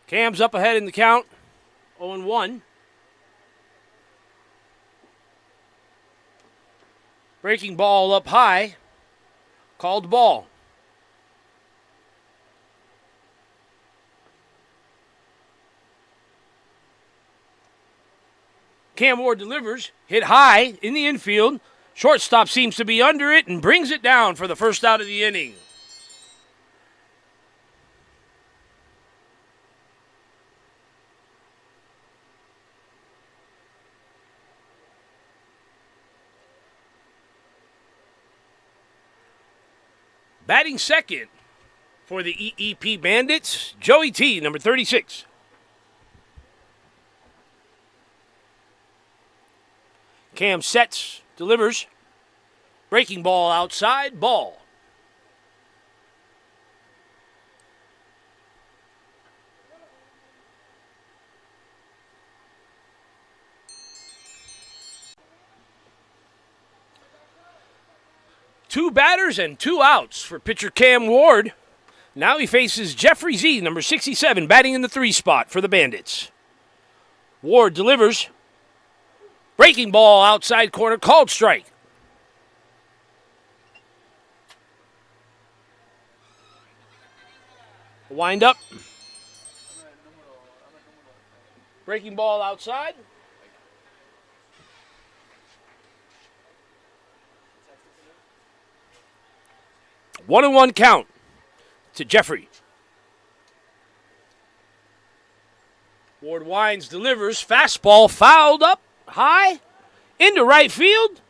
Cam's up ahead in the count, 0-1. Breaking ball up high, called ball. Cam Ward delivers, hit high in the infield. Shortstop seems to be under it and brings it down for the first out of the inning. Batting second for the Eep Bandits, Joey T, number 36. Cam sets, delivers. Breaking ball outside, ball. Two batters and two outs for pitcher Cam Ward. Now he faces Jeffrey Z, number 67, batting in the 3 spot for the Bandits. Ward delivers. Breaking ball outside corner, called strike. Wind up. Breaking ball outside. One and one count to Jeffrey. Ward winds, delivers. Fastball fouled up high into right field.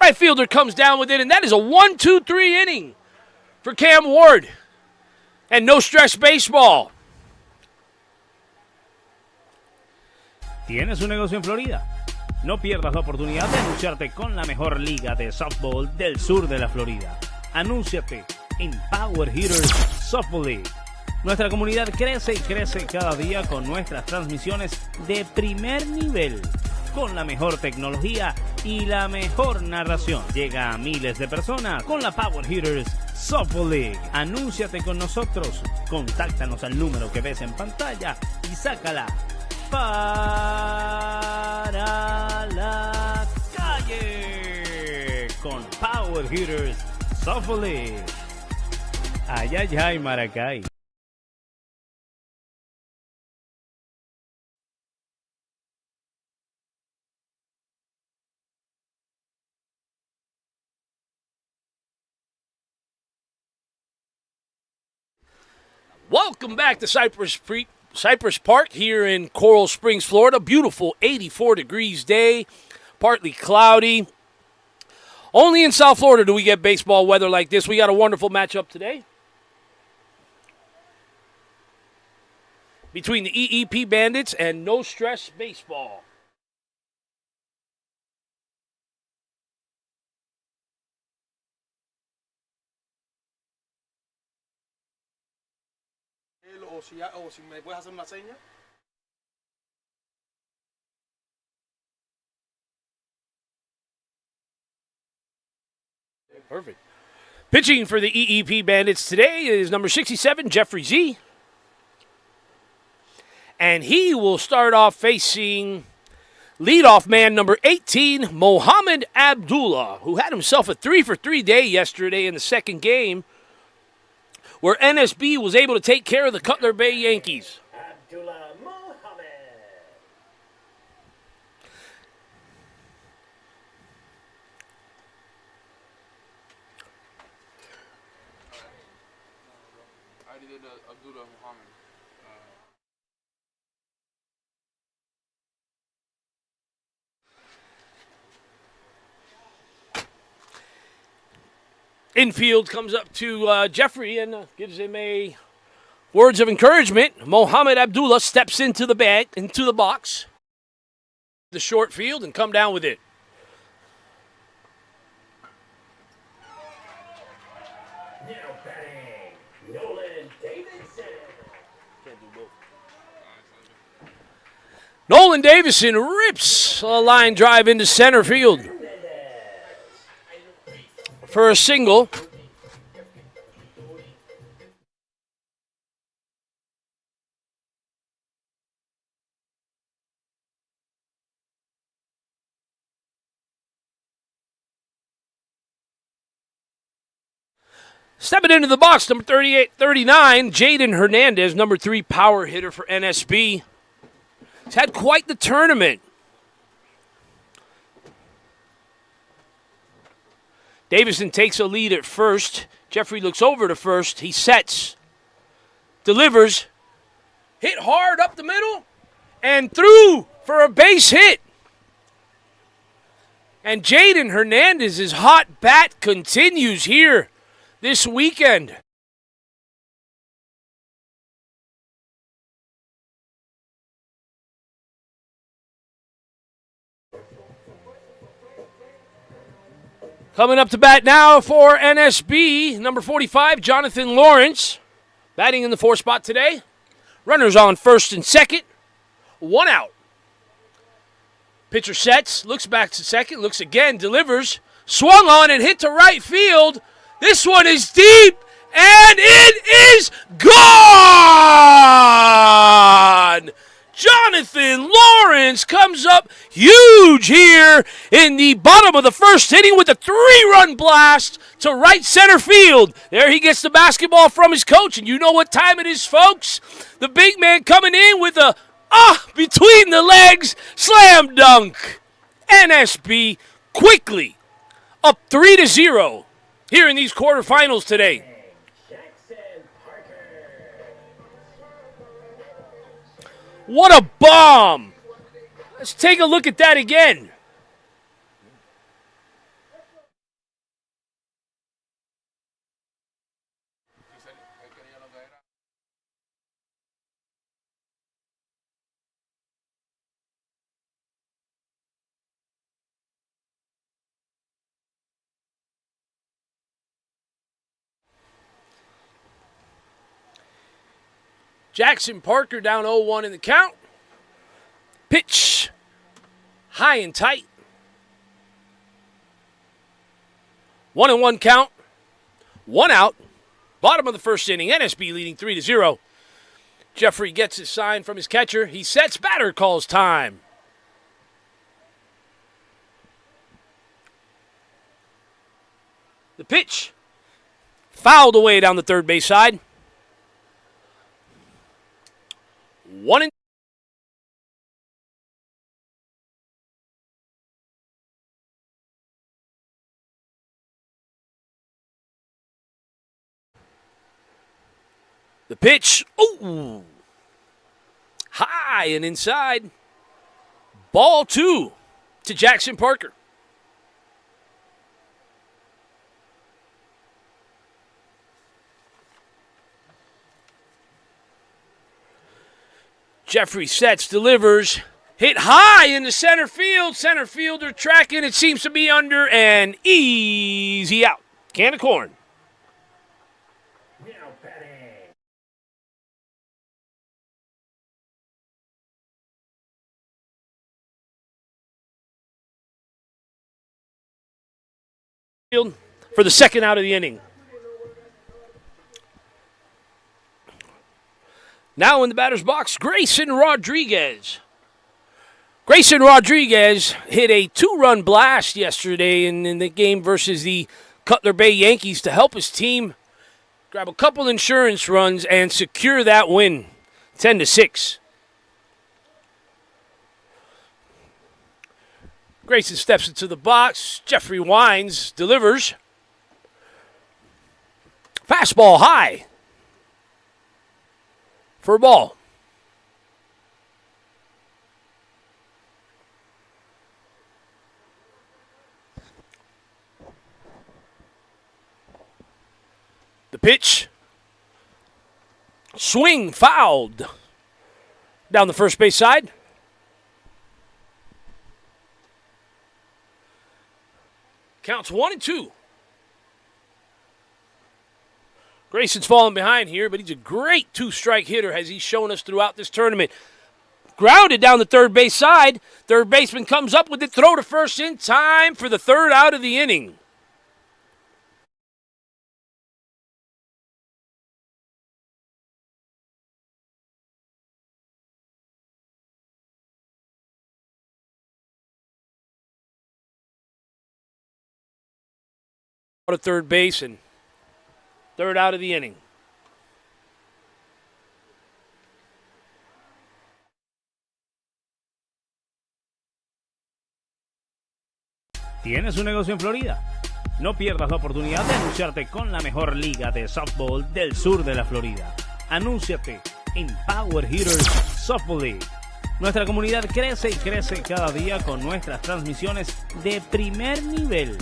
Right fielder comes down with it, and that is a 1-2-3 inning for Cam Ward. And no stress baseball. ¿Tienes un negocio en Florida? No pierdas la oportunidad de anunciarte con la mejor liga de softball del sur de la Florida. Anúnciate en Power Hitters Softball League. Nuestra comunidad crece y crece cada día con nuestras transmisiones de primer nivel, con la mejor tecnología y la mejor narración. Llega a miles de personas con la Power Hitters Softball League. Anúnciate con nosotros. Contáctanos al número que ves en pantalla y sácala para la calle con Power Hitters Softball League. Ay, ay, ay, Maracay. Welcome back to Cypress Park here in Coral Springs, Florida. Beautiful 84 degrees day, partly cloudy. Only in South Florida do we get baseball weather like this. We got a wonderful matchup today between the EEP Bandits and No Stress Baseball. O si me puedes hacer una seña. Perfect. Pitching for the EEP Bandits today is number 67, Jeffrey Z. And he will start off facing leadoff man number 18, Mohamed Abdullah, who had himself a 3-for-3 day yesterday in the second game, where NSB was able to take care of the Cutler Bay Yankees. Abdullah Mohamed. I already did Abdullah Muhammad. Infield comes up to Jeffrey and gives him a words of encouragement. Mohamed Abdullah steps into the box, the short field, and come down with it. Now batting, Nolan Davidson. Can't do both. Nolan Davison rips a line drive into center field for a single. Stepping into the box, number 38-39, Jaden Hernandez, number 3 power hitter for NSB. He's had quite the tournament. Davison takes a lead at first. Jeffrey looks over to first. He sets, delivers, hit hard up the middle, and through for a base hit. And Jaden Hernandez's hot bat continues here this weekend. Coming up to bat now for NSB, number 45, Jonathan Lawrence. Batting in the 4 spot today. Runners on first and second. 1 out. Pitcher sets, looks back to second, looks again, delivers. Swung on and hit to right field. This one is deep, and it is gone! Jonathan Lawrence comes up huge here in the bottom of the first inning with a 3-run blast to right center field. There he gets the basketball from his coach, and you know what time it is, folks. The big man coming in with a between the legs slam dunk. NSB quickly up 3-0 here in these quarterfinals today. What a bomb! Let's take a look at that again. Jackson Parker down 0-1 in the count. Pitch high and tight. 1-1 count. 1 out. Bottom of the first inning. NSB leading 3-0. Jeffrey gets his sign from his catcher. He sets, batter calls time. The pitch fouled away down the third base side. 1-2. The pitch, high and inside. Ball 2 to Jackson Parker. Jeffrey sets, delivers, hit high into center field. Center fielder tracking. It seems to be under and easy out. Can of corn. For the second out of the inning. Now in the batter's box, Grayson Rodriguez. Grayson Rodriguez hit a 2-run blast yesterday in the game versus the Cutler Bay Yankees to help his team grab a couple insurance runs and secure that win, 10-6. Grayson steps into the box. Jeffrey Wines delivers. Fastball high for a ball. The pitch. Swing fouled. Down the first base side. Counts 1-2. Grayson's falling behind here, but he's a great two-strike hitter as he's shown us throughout this tournament. Grounded down the third base side. Third baseman comes up with it. Throw to first in time for the third out of the inning. To third base and third out of the inning. ¿Tienes un negocio en Florida? No pierdas la oportunidad de anunciarte con la mejor liga de softball del sur de la Florida. Anúnciate en Power Hitters Softball League. Nuestra comunidad crece y crece cada día con nuestras transmisiones de primer nivel,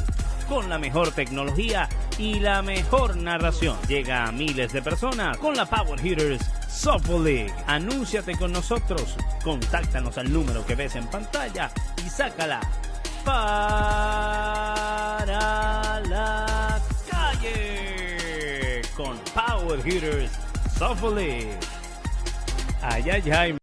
con la mejor tecnología y la mejor narración. Llega a miles de personas con la Power Hitters Softball League. Anúnciate con nosotros. Contáctanos al número que ves en pantalla y sácala para la calle con Power Hitters Softball League. Ay, ay, ay.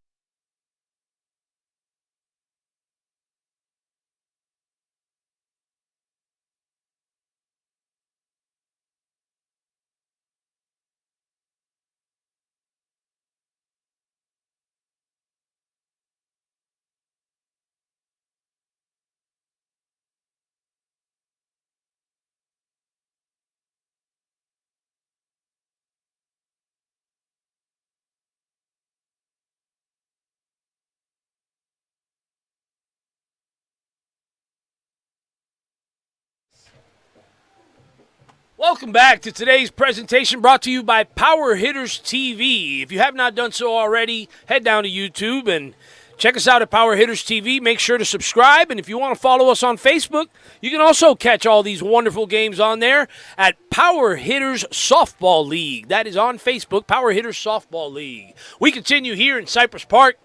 Welcome back to today's presentation brought to you by Power Hitters TV. If you have not done so already, head down to YouTube and check us out at Power Hitters TV. Make sure to subscribe, and if you want to follow us on Facebook, you can also catch all these wonderful games on there at Power Hitters Softball League. That is on Facebook, Power Hitters Softball League. We continue here in Cypress Park.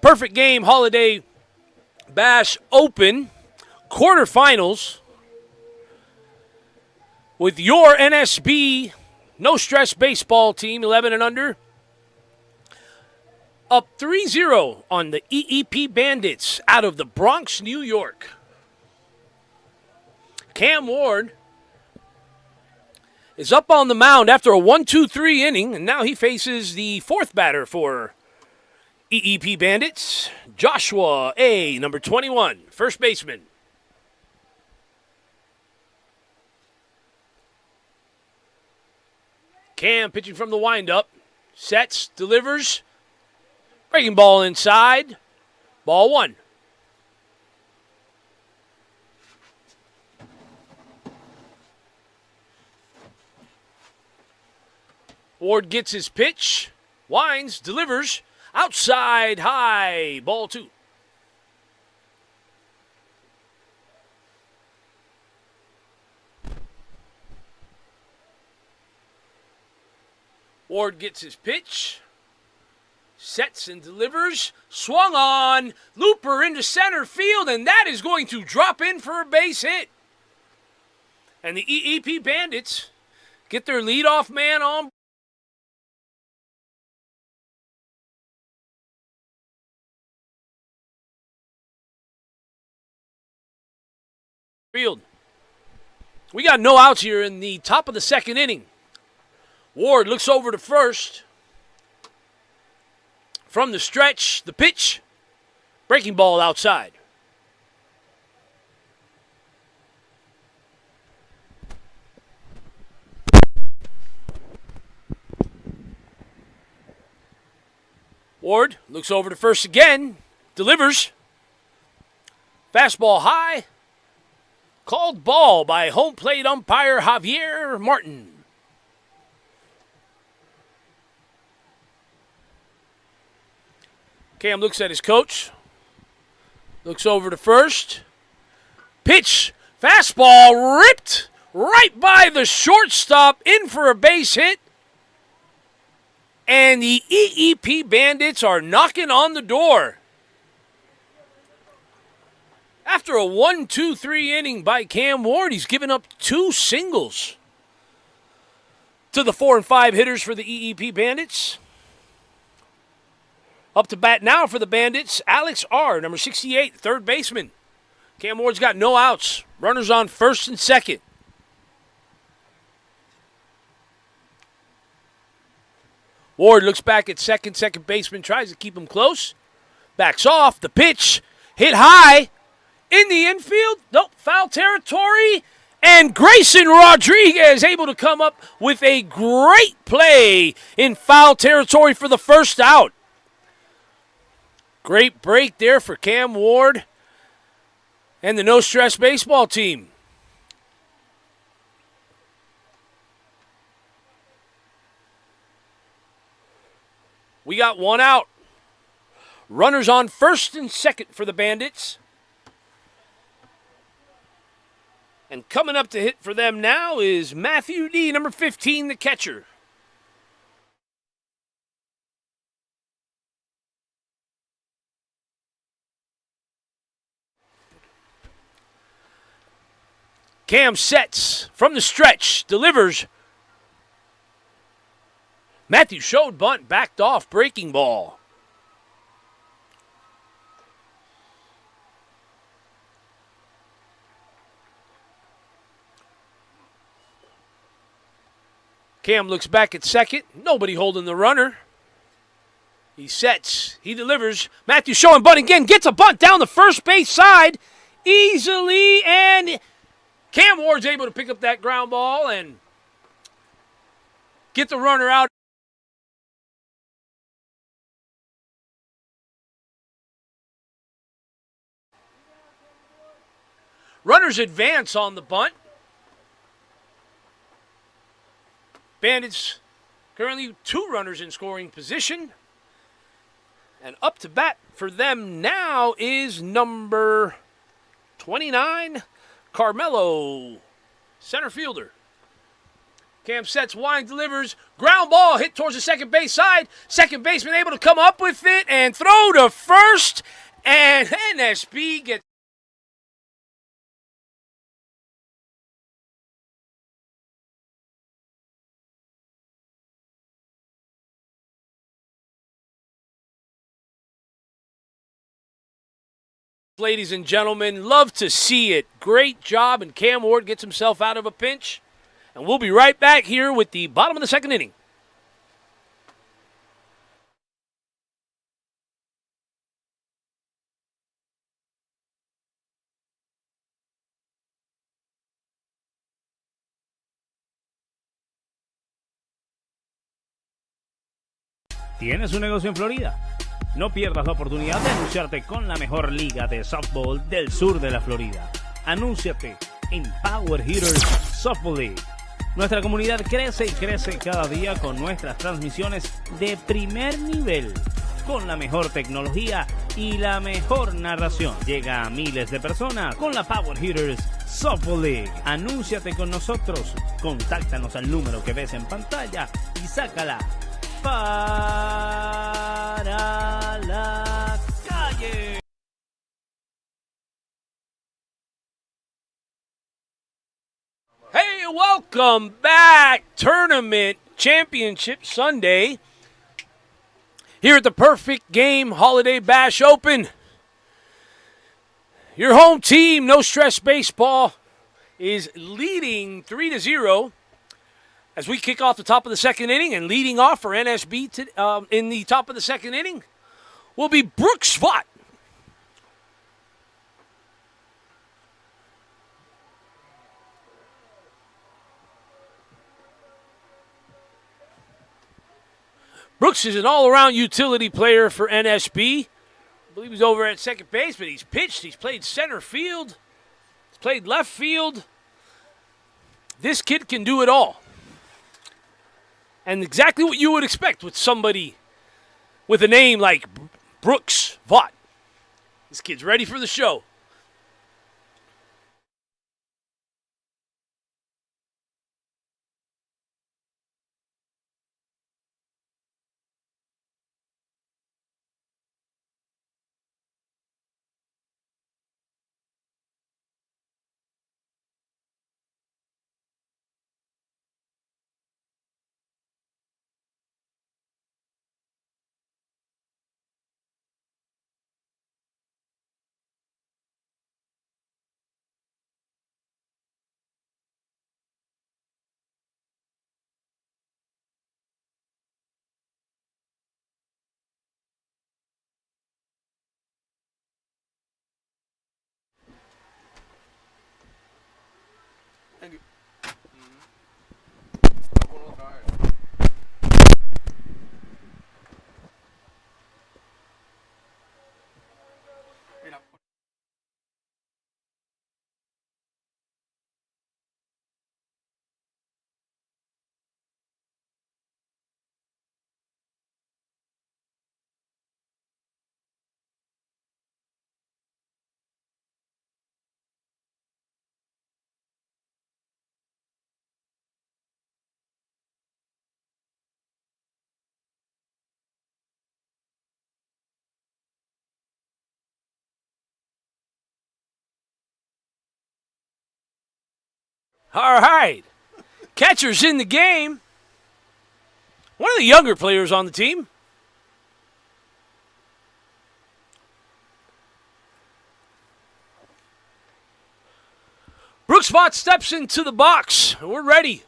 Perfect Game Holiday Bash Open quarterfinals with your NSB No Stress Baseball team, 11 and under, up 3-0 on the Eep Bandits out of the Bronx, New York. Cam Ward is up on the mound after a 1-2-3 inning, and now he faces the fourth batter for Eep Bandits, Joshua A., number 21, first baseman. Cam pitching from the windup. Sets, delivers. Breaking ball inside. Ball one. Ward gets his pitch. Winds, delivers. Outside high. Ball two. Ward gets his pitch, sets and delivers, swung on, looper into center field, and that is going to drop in for a base hit. And the Eep Bandits get their leadoff man on. Field. We got no outs here in the top of the second inning. Ward looks over to first. From the stretch, the pitch. Breaking ball outside. Ward looks over to first again. Delivers. Fastball high. Called ball by home plate umpire Javier Martin. Cam looks at his coach. Looks over to first. Pitch. Fastball ripped right by the shortstop, in for a base hit. And the EEP Bandits are knocking on the door. After a 1-2-3 inning by Cam Ward, he's given up 2 singles to the 4 and 5 hitters for the EEP Bandits. Up to bat now for the Bandits, Alex R., number 68, third baseman. Cam Ward's got no outs. Runners on first and second. Ward looks back at second. Second baseman tries to keep him close. Backs off. The pitch hit high in the infield. Nope, foul territory. And Grayson Rodriguez able to come up with a great play in foul territory for the first out. Great break there for Cam Ward and the No Stress baseball team. We got 1 out. Runners on first and second for the Bandits. And coming up to hit for them now is Matthew D., number 15, the catcher. Cam sets from the stretch, delivers. Matthew showed bunt, backed off, breaking ball. Cam looks back at second. Nobody holding the runner. He sets. He delivers. Matthew showing bunt again. Gets a bunt down the first base side easily. And Cam Ward's able to pick up that ground ball and get the runner out. Runners advance on the bunt. Bandits currently 2 runners in scoring position. And up to bat for them now is number 29, Carmelo, center fielder. Cam sets, wide, delivers, ground ball hit towards the second base side. Second baseman able to come up with it and throw to first. And NSB gets ladies and gentlemen, love to see it. Great job, and Cam Ward gets himself out of a pinch. And we'll be right back here with the bottom of the second inning. ¿Tienes un negocio en Florida? No pierdas la oportunidad de anunciarte con la mejor liga de softball del sur de la Florida. Anúnciate en Power Hitters Softball League. Nuestra comunidad crece y crece cada día con nuestras transmisiones de primer nivel, con la mejor tecnología y la mejor narración. Llega a miles de personas con la Power Hitters Softball League. Anúnciate con nosotros. Contáctanos al número que ves en pantalla y sácala para la calle. Hey, welcome back. Tournament Championship Sunday here at the Perfect Game Holiday Bash Open. Your home team, No Stress Baseball, is leading 3-0 as we kick off the top of the second inning. And leading off for NSB in the top of the second inning will be Brooks Vaught. Brooks is an all-around utility player for NSB. I believe he's over at second base, but he's pitched. He's played center field. He's played left field. This kid can do it all. And exactly what you would expect with somebody with a name like Brooks Vaught. This kid's ready for the show. Thank you. Vamos a caer. Mira. All right. Catcher's in the game. One of the younger players on the team. Brooks Vaught steps into the box. We're ready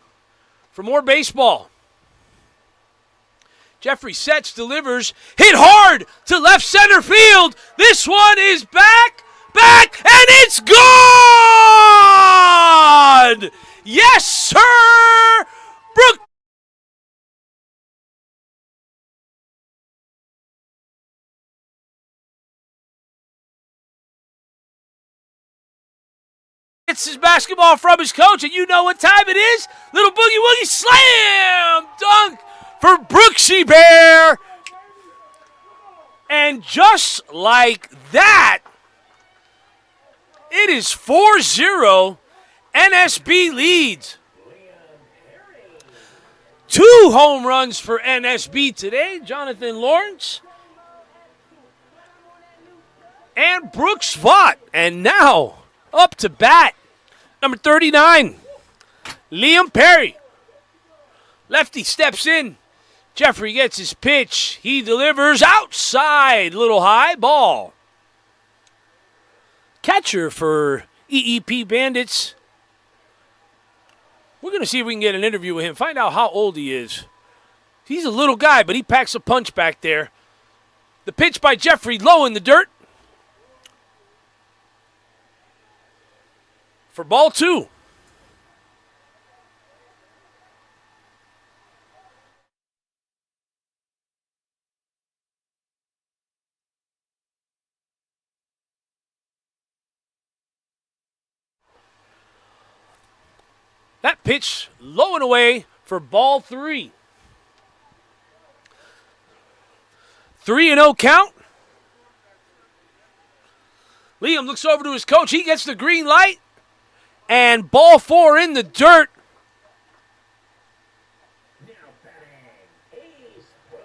for more baseball. Jeffrey sets, delivers, hit hard to left center field. This one is back, and it's gone! Yes, sir! Brooks gets his basketball from his coach, and you know what time it is. Little boogie woogie slam dunk for Brooksy Bear. And just like that, it is 4-0. NSB leads. 2 home runs for NSB today. Jonathan Lawrence and Brooks Vaught. And now up to bat, number 39, Liam Perry. Lefty steps in. Jeffrey gets his pitch. He delivers outside. Little high ball. Catcher for Eep Bandits. We're going to see if we can get an interview with him. Find out how old he is. He's a little guy, but he packs a punch back there. The pitch by Jeffrey low in the dirt. For ball 2. That pitch low and away for ball 3. 3-0 count. Liam looks over to his coach. He gets the green light. And ball 4 in the dirt. Now batting, Ace Bush.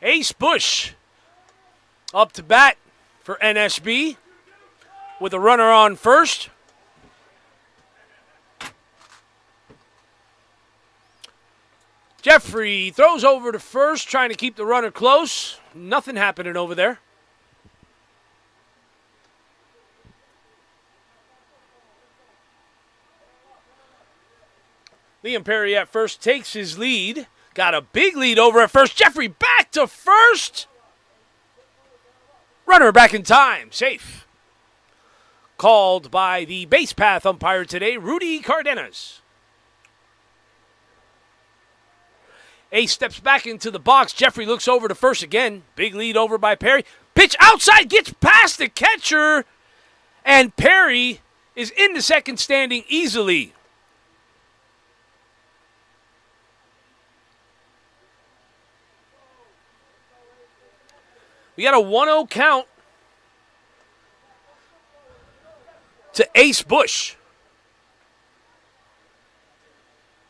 Ace Bush up to bat for NSB with a runner on first. Jeffrey throws over to first, trying to keep the runner close. Nothing happening over there. Liam Perry at first takes his lead. Got a big lead over at first. Jeffrey back to first. Runner back in time. Safe. Called by the base path umpire today, Rudy Cardenas. Ace steps back into the box. Jeffrey looks over to first again. Big lead over by Perry. Pitch outside, gets past the catcher. And Perry is in the second standing easily. We got a 1-0 count to Ace Bush.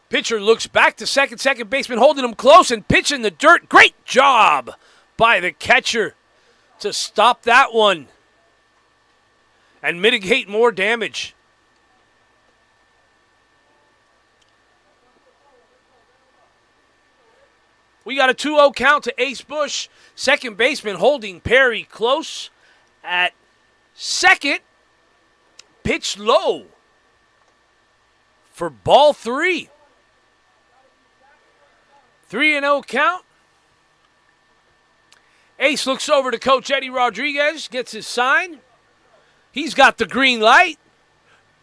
Pitcher looks back to second baseman holding him close and pitch in the dirt. Great job by the catcher to stop that one and mitigate more damage. We got a 2-0 count to Ace Bush. Second baseman holding Perry close at second. Pitch low for ball 3. 3-0 count. Ace looks over to Coach Eddie Rodriguez, gets his sign. He's got the green light.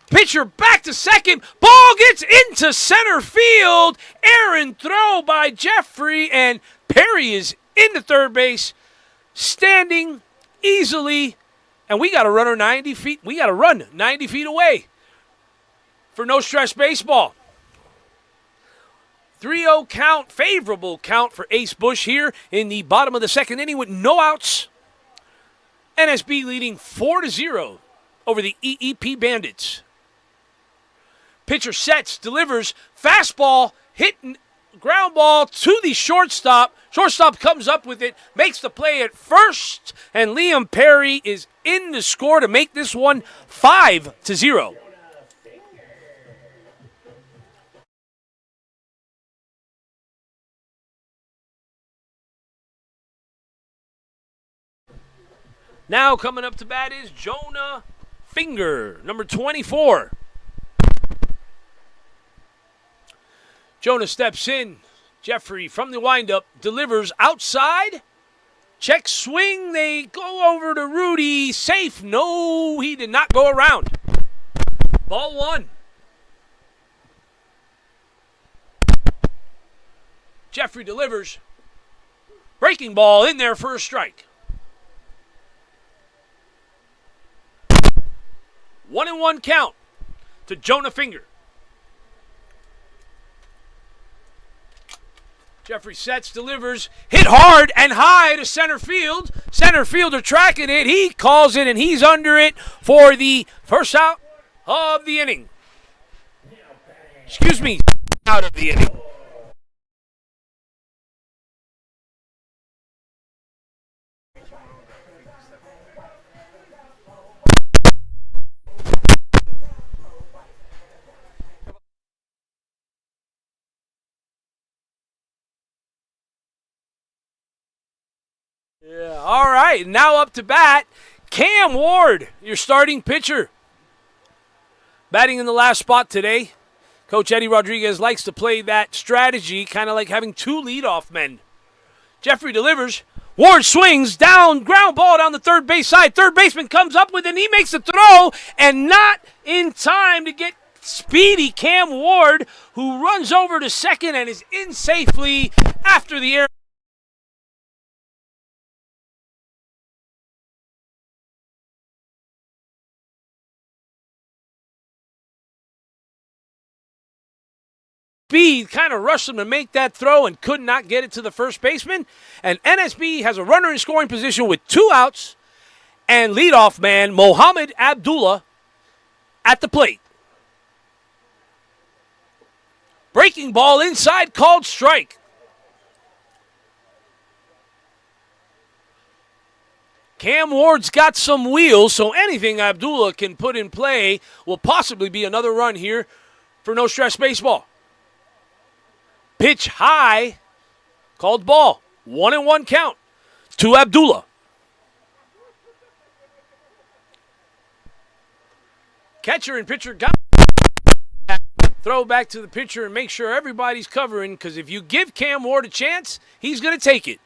Pitcher back to second. Ball gets into center field. Errant throw by Jeffrey, and Perry is into third base, standing easily. And we got to run 90 feet. We got to run 90 feet away for no stress baseball. 3-0 count, favorable count for Ace Bush here in the bottom of the second inning with no outs. NSB leading 4-0 over the Eep Bandits. Pitcher sets, delivers, fastball, hit ground ball to the shortstop. Shortstop comes up with it, makes the play at first, and Liam Perry is in to score to make this one 5-0. Now coming up to bat is Jonah Finger, number 24. Jonah steps in. Jeffrey from the windup delivers outside. Check swing. They go over to Rudy. Safe. No, he did not go around. Ball 1. Jeffrey delivers. Breaking ball in there for a strike. 1-1 count to Jonah Finger. Jeffrey sets, delivers, hit hard and high to center field. Center fielder tracking it. He calls it, and he's under it for the first out of the inning. Excuse me, out of the inning. Yeah, all right. Now up to bat, Cam Ward, your starting pitcher. Batting in the last spot today. Coach Eddie Rodriguez likes to play that strategy, kind of like having two leadoff men. Jeffrey delivers. Ward swings down, ground ball down the third base side. Third baseman comes up with it, and he makes the throw, and not in time to get speedy Cam Ward, who runs over to second and is in safely after the air. Speed kind of rushed him to make that throw and could not get it to the first baseman. And NSB has a runner in scoring position with 2 outs and leadoff man Mohamed Abdullah at the plate. Breaking ball inside, called strike. Cam Ward's got some wheels, so anything Abdullah can put in play will possibly be another run here for no stress baseball. Pitch high, called ball. 1-1 count to Abdullah. Catcher and pitcher got throw back to the pitcher and make sure everybody's covering, because if you give Cam Ward a chance, he's going to take it.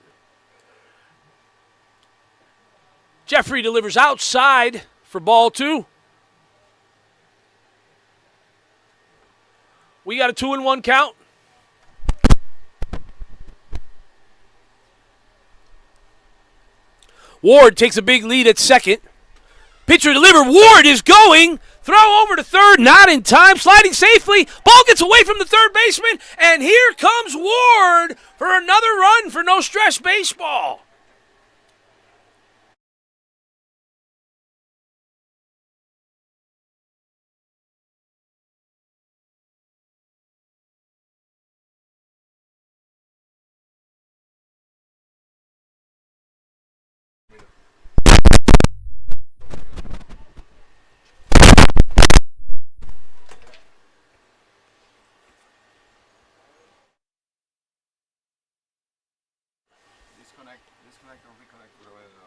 Jeffrey delivers outside for ball 2. We got a 2-1 count. Ward takes a big lead at second. Pitcher delivered. Ward is going. Throw over to third. Not in time. Sliding safely. Ball gets away from the third baseman. And here comes Ward for another run for no stress baseball. disconnect or reconnect, whatever.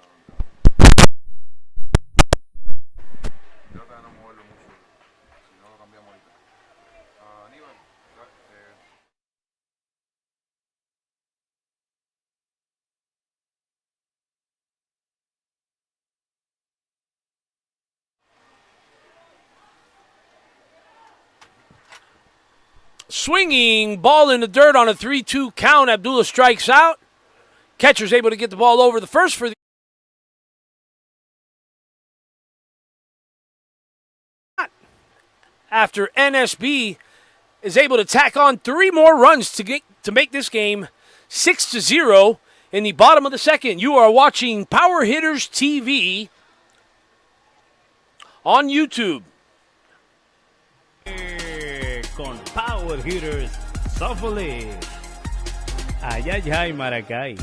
Trata de no moverlo mucho, si no lo cambiamos ahorita. Aníbal, Swinging ball in the dirt on a 3-2 count. Abdullah strikes out. Catcher's able to get the ball over the first for the after NSB is able to tack on 3 more runs to make this game 6-0 in the bottom of the second. You are watching Power Hitters TV on YouTube. Con Power Hitters Softball League. Ay, ay, ay, Maracay.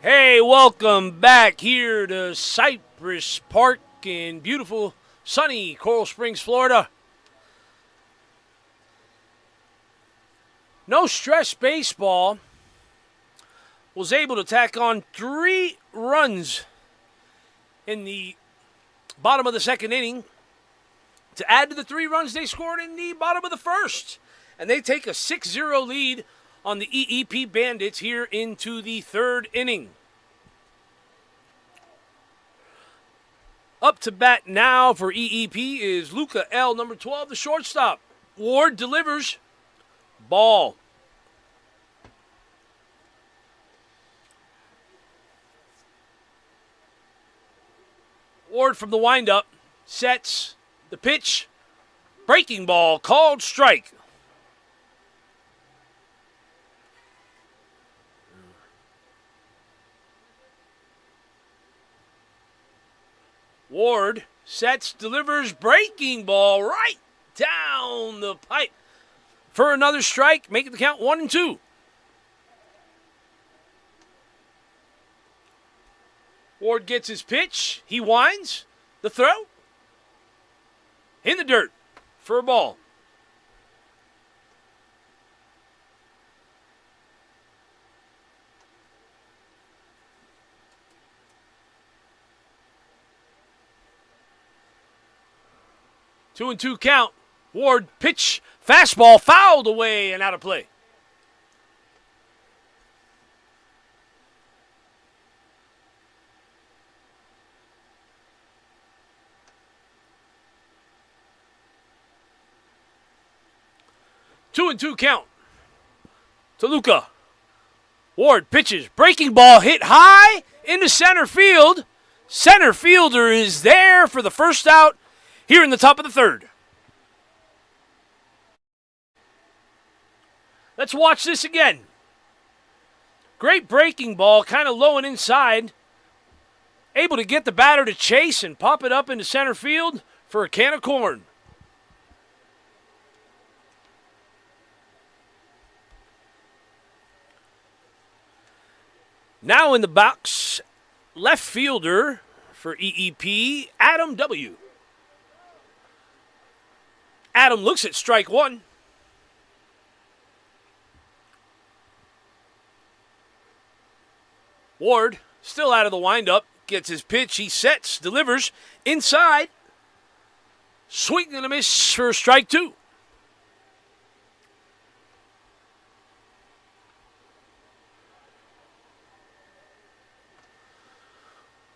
Hey, welcome back here to Cypress Park in beautiful, sunny Coral Springs, Florida. No Stress Baseball was able to tack on 3 runs in the bottom of the second inning to add to the 3 runs they scored in the bottom of the first. And they take a 6-0 lead on the Eep Bandits here into the third inning. Up to bat now for EEP is Luca L., number 12, the shortstop. Ward delivers. Ball. Ward from the windup sets the pitch. Breaking ball called strike. Ward sets, delivers, breaking ball right down the pipe for another strike, making the count 1-2. Ward gets his pitch. He winds. The throw. In the dirt for a ball. Two and two count. Ward pitch, fastball fouled away and out of play. Two and two count. To Luca. Ward pitches, breaking ball hit high into center field. Center fielder is there for the first out here in the top of the third. Let's watch this again. Great breaking ball, kind of low and inside. Able to get the batter to chase and pop it up into center field for a can of corn. Now in the box, left fielder for EEP, Adam W. Adam looks at strike one. Ward, still out of the windup, gets his pitch. He sets, delivers inside. Swing and a miss for strike two.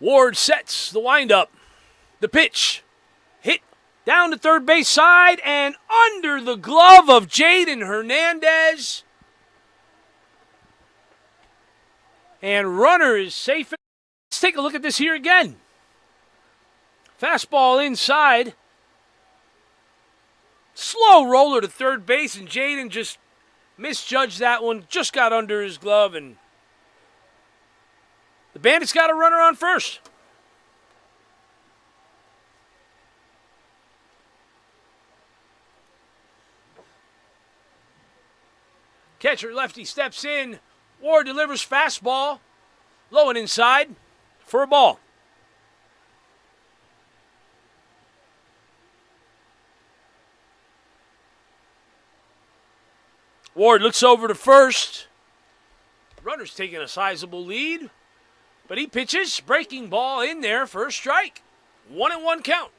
Ward sets the windup. The pitch hit down the third base side and under the glove of Jaden Hernandez. And runner is safe. Let's take a look at this here again. Fastball inside. Slow roller to third base, and Jaden just misjudged that one. Just got under his glove, and the Bandits got a runner on first. Catcher lefty steps in. Ward delivers fastball. Low and inside for a ball. Ward looks over to first. Runner's taking a sizable lead. But he pitches, breaking ball in there for a strike. 1-1 count.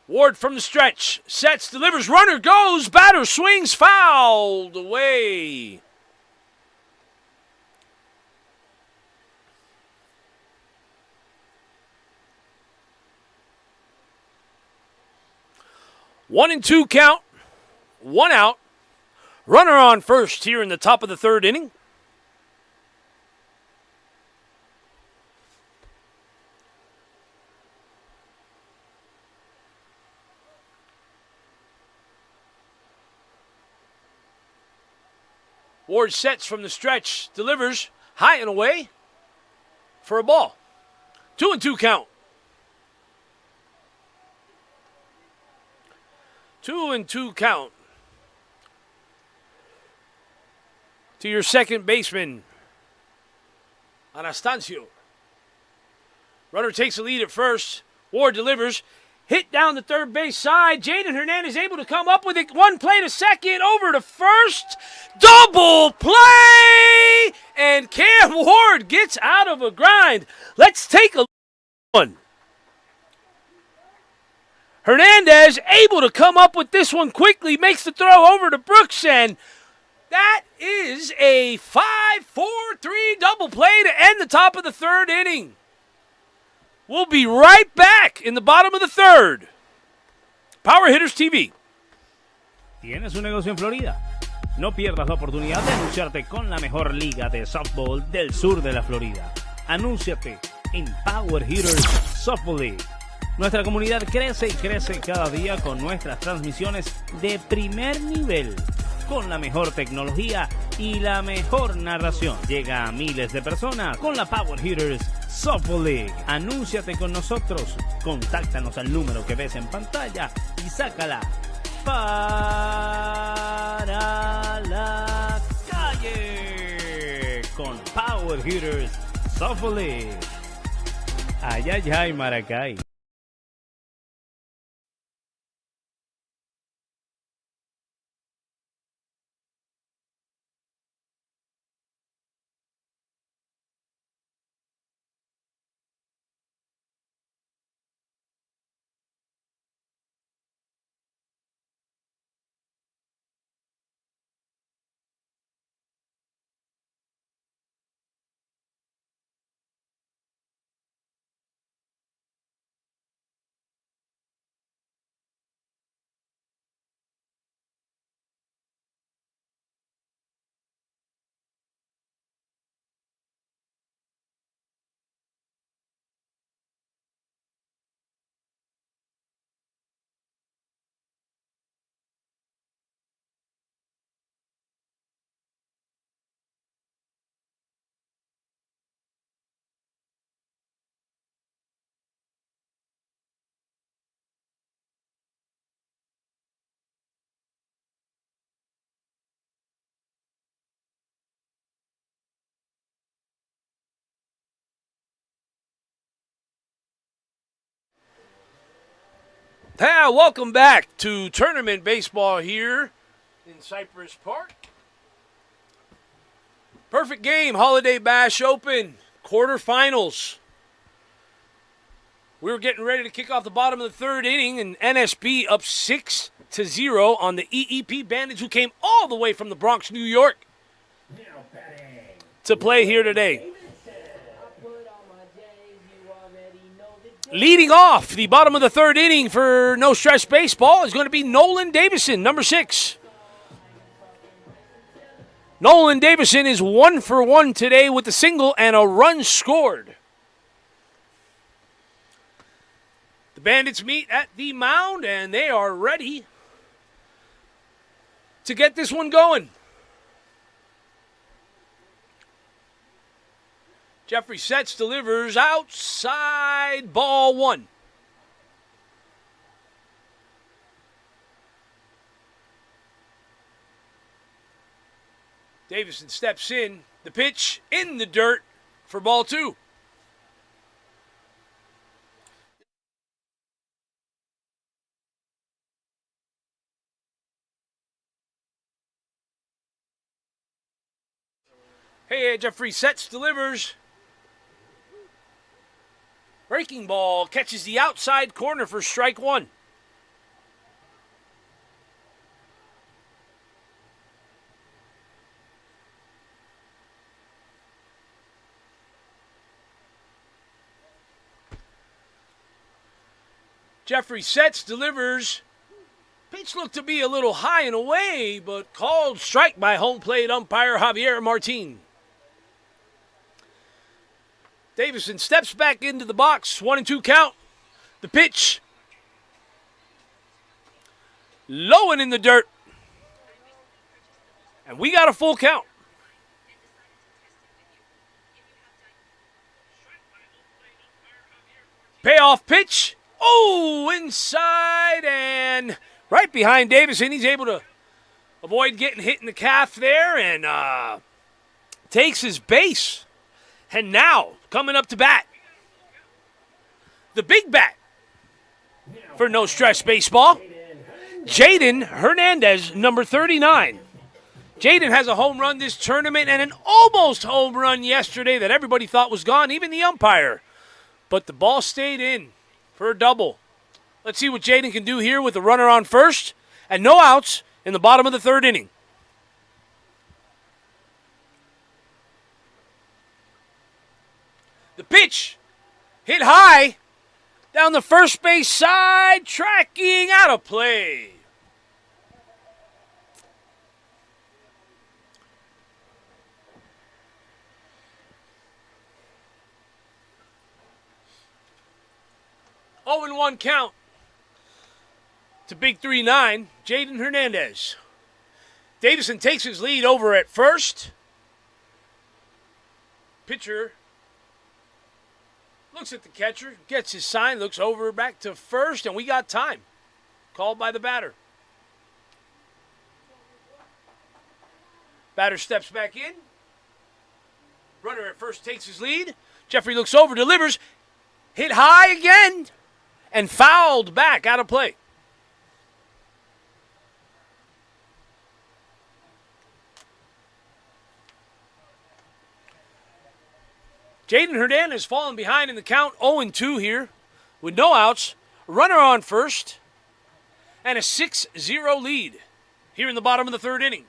Ward from the stretch, sets, delivers, runner goes, batter swings, fouled away. One and two count, one out. Runner on first here in the top of the third inning. Ward sets from the stretch, delivers high and away for a ball. 2-2 count. 2-2 count. To your second baseman, Anastasio. Runner takes the lead at first. Ward delivers. Hit down the third base side. Jaden Hernandez able to come up with it. One play to second. Over to first. Double play! And Cam Ward gets out of a grind. Let's take a one. Hernandez able to come up with this one quickly. Makes the throw over to Brooks. And that is a 5-4-3 double play to end the top of the third inning. We'll be right back in the bottom of the third. Power Hitters TV. ¿Tienes un negocio en Florida? No pierdas la oportunidad de anunciarte con la mejor liga de softball del sur de la Florida. Anúnciate en Power Hitters Softball League. Nuestra comunidad crece y crece cada día con nuestras transmisiones de primer nivel, con la mejor tecnología y la mejor narración. Llega a miles de personas con la Power Hitters Softball League. Anúnciate con nosotros. Contáctanos al número que ves en pantalla y sácala para la calle con Power Hitters Softball League. Ay, ay, ay, Maracay. Hey, welcome back to tournament baseball here in Cypress Park. Perfect game, Holiday Bash Open, quarterfinals. We were getting ready to kick off the bottom of the third inning, and NSB up 6-0 on the Eep Bandits, who came all the way from the Bronx, New York, to play here today. Leading off the bottom of the third inning for No Stress Baseball is going to be Nolan Davison, number 6. Nolan Davison is 1 for 1 today with a single and a run scored. The Bandits meet at the mound, and they are ready to get this one going. Jeffrey sets, delivers outside, ball 1. Davison steps in, the pitch in the dirt for ball 2. Hey, Jeffrey sets, delivers. Breaking ball catches the outside corner for strike 1. Jeffrey sets, delivers. Pitch looked to be a little high and away, but called strike by home plate umpire Javier Martin. Davison steps back into the box, 1-2 count. The pitch, low and in the dirt. And we got a full count. Payoff pitch. Oh, inside and right behind Davison. He's able to avoid getting hit in the calf there and takes his base. And now, coming up to bat, the big bat for No Stress Baseball, Jaden Hernandez, number 39. Jaden has a home run this tournament and an almost home run yesterday that everybody thought was gone, even the umpire. But the ball stayed in for a double. Let's see what Jaden can do here with a runner on first and no outs in the bottom of the third inning. The pitch hit high down the first base side, tracking out of play. Oh, and 1 count to big 3-9, Jaden Hernandez. Davison takes his lead over at first. Pitcher looks at the catcher, gets his sign, looks over back to first, and we got time. Called by the batter. Batter steps back in. Runner at first takes his lead. Jeffrey looks over, delivers. Hit high again and fouled back out of play. Jaden Hernandez falling behind in the count, 0-2 here with no outs. Runner on first and a 6-0 lead here in the bottom of the third inning.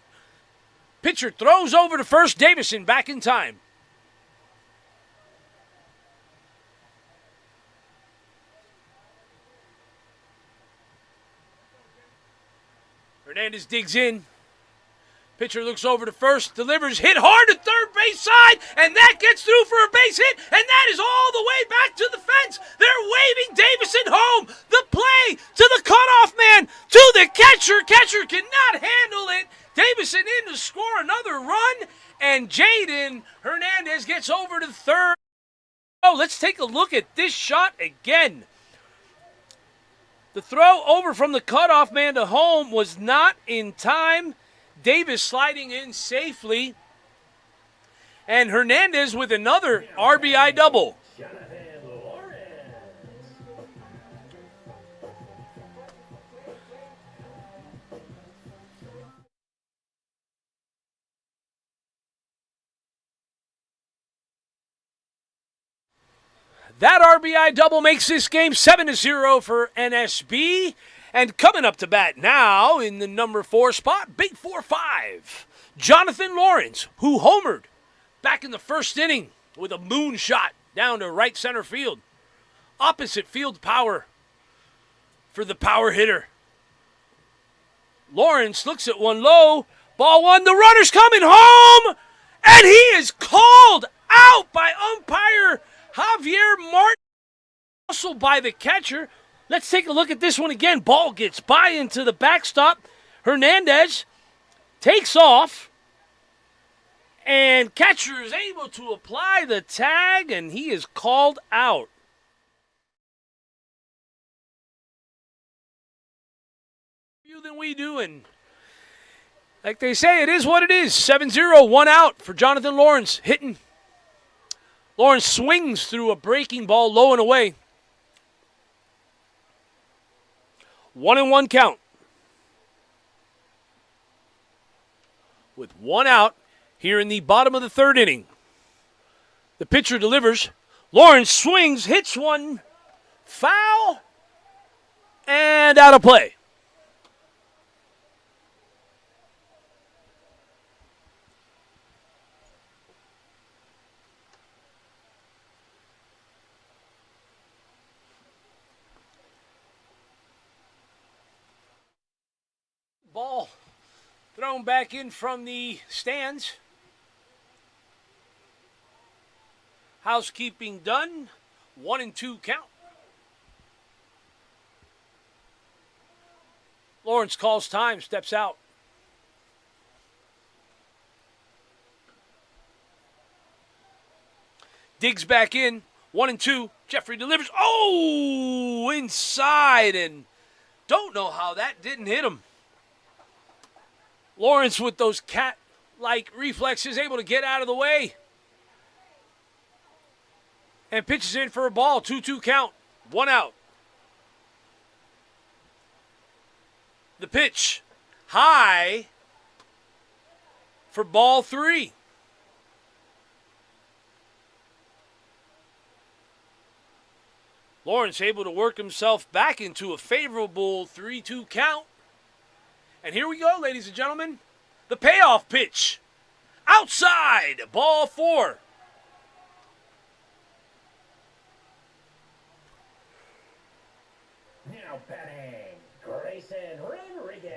Pitcher throws over to first. Davison back in time. Hernandez digs in. Pitcher looks over to first, delivers, hit hard to third base side, and that gets through for a base hit, and that is all the way back to the fence. They're waving Davison home. The play to the cutoff man, to the catcher. Catcher cannot handle it. Davison in to score another run, and Jaden Hernandez gets over to third. Oh, let's take a look at this shot again. The throw over from the cutoff man to home was not in time. Davis sliding in safely. And Hernandez with another RBI double. That RBI double makes this game 7-0 for NSB. And coming up to bat now in the number 4 spot, big 4-5, Jonathan Lawrence, who homered back in the first inning with a moonshot down to right center field. Opposite field power for the power hitter. Lawrence looks at one low, ball one, the runner's coming home, and he is called out by umpire Javier Martin, also by the catcher. Let's take a look at this one again. Ball gets by into the backstop. Hernandez takes off, and catcher is able to apply the tag, and he is called out. Than we do, and like they say, it is what it is. 7-0, 1 out for Jonathan Lawrence hitting. Lawrence swings through a breaking ball low and away. 1-1 count. With 1 out here in the bottom of the 3rd inning. The pitcher delivers. Lawrence swings, hits one, foul, and out of play. Ball thrown back in from the stands. Housekeeping done. 1-2 count. Lawrence calls time, steps out. Digs back in. 1-2. Jeffrey delivers. Oh, inside, and don't know how that didn't hit him. Lawrence with those cat-like reflexes able to get out of the way. And pitches in for a ball. 2-2 count. 1 out. The pitch. High for ball 3. Lawrence able to work himself back into a favorable 3-2 count. And here we go, ladies and gentlemen. The payoff pitch. Outside, ball 4. Now batting, Grayson Rodriguez.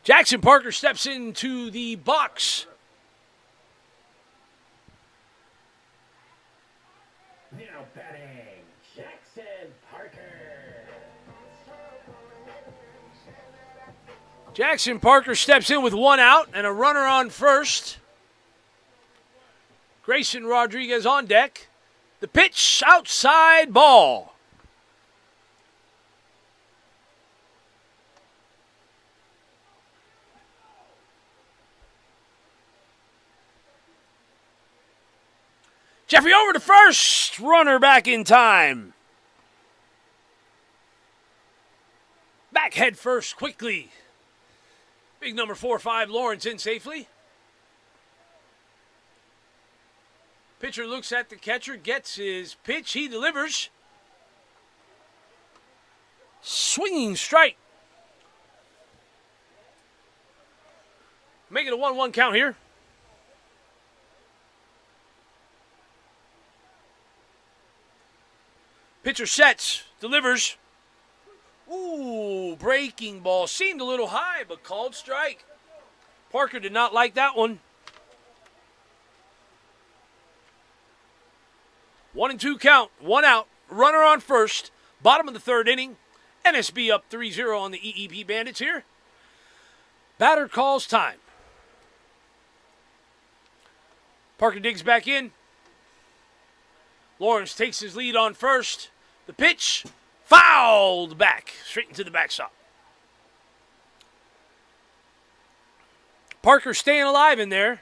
Jackson Parker steps into the box. Now batting, Jackson Parker. Jackson Parker steps in with 1 out and a runner on first. Grayson Rodriguez on deck. The pitch, outside, ball. Jeffrey over to first. Runner back in time. Back head first quickly. Big number 4-5, Lawrence in safely. Pitcher looks at the catcher, gets his pitch. He delivers. Swinging strike. Make it a 1-1 count here. Pitcher sets, delivers. Ooh, breaking ball. Seemed a little high, but called strike. Parker did not like that one. 1-2 count, 1 out. Runner on first. Bottom of the 3rd inning. NSB up 3-0 on the Eep Bandits here. Batter calls time. Parker digs back in. Lawrence takes his lead on first. The pitch, fouled back, straight into the backstop. Parker staying alive in there.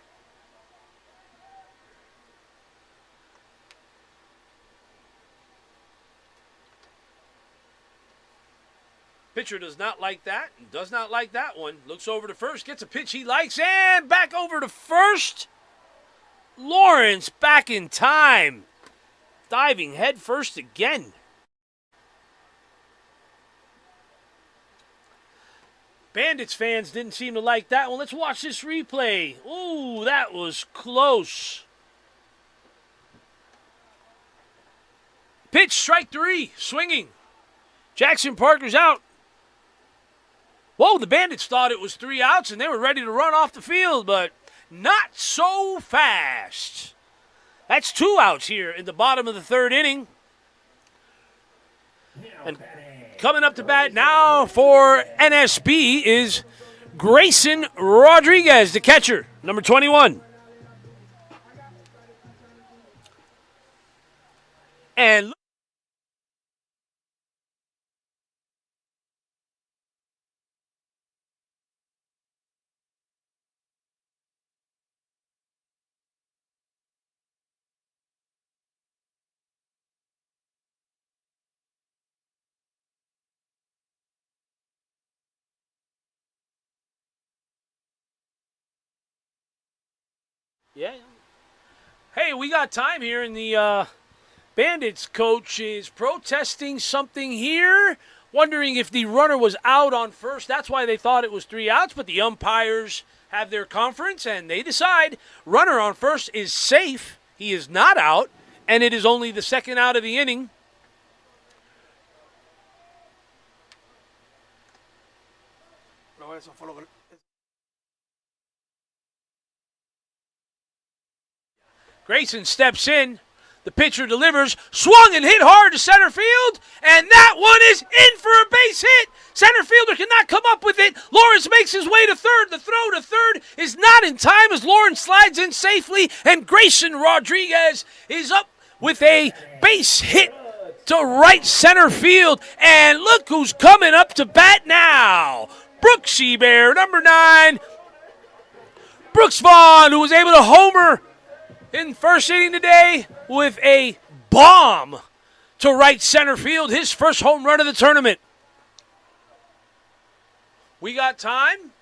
Pitcher does not like that. Does not like that one. Looks over to first. Gets a pitch he likes. And back over to first. Lawrence back in time. Diving head first again. Bandits fans didn't seem to like that one. Let's watch this replay. Ooh, that was close. Pitch, strike 3, swinging. Jackson Parker's out. Whoa, the Bandits thought it was 3 outs and they were ready to run off the field, but not so fast. That's 2 outs here in the bottom of the 3rd inning. And coming up to bat now for NSB is Grayson Rodriguez, the catcher, number 21. And yeah. Hey, we got time here, and the Bandits coach is protesting something here, wondering if the runner was out on first. That's why they thought it was 3 outs, but the umpires have their conference, and they decide runner on first is safe. He is not out, and it is only the 2nd out of the inning. Grayson steps in. The pitcher delivers. Swung and hit hard to center field. And that one is in for a base hit. Center fielder cannot come up with it. Lawrence makes his way to third. The throw to third is not in time as Lawrence slides in safely. And Grayson Rodriguez is up with a base hit to right center field. And look who's coming up to bat now. Brooks Bear, number 9. Brooks Vaughn, who was able to homer in first inning today with a bomb to right center field. His first home run of the tournament. We got time.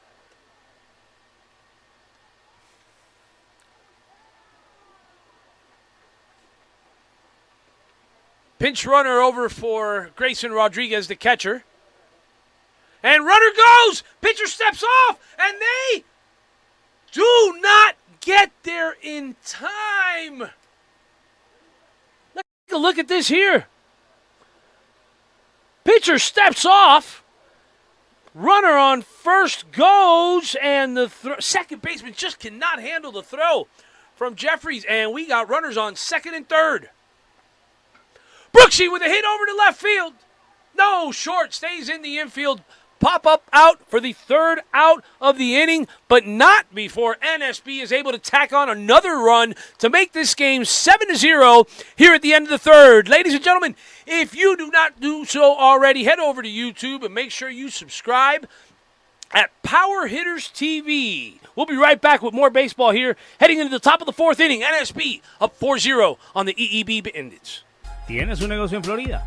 Pinch runner over for Grayson Rodriguez, the catcher. And runner goes. Pitcher steps off. And they do not get there in time. Let's take a look at this here. Pitcher steps off. Runner on first goes, and the second baseman just cannot handle the throw from Jeffries, and we got runners on second and third. Brooksy with a hit over to left field. No, short, stays in the infield. Pop-up out for the 3rd out of the inning, but not before NSB is able to tack on another run to make this game 7-0 here at the end of the 3rd. Ladies and gentlemen, if you do not do so already, head over to YouTube and make sure you subscribe at Power Hitters TV. We'll be right back with more baseball here, heading into the top of the 4th inning. NSB up 4-0 on the Eep Bandits. ¿Tienes un negocio en Florida?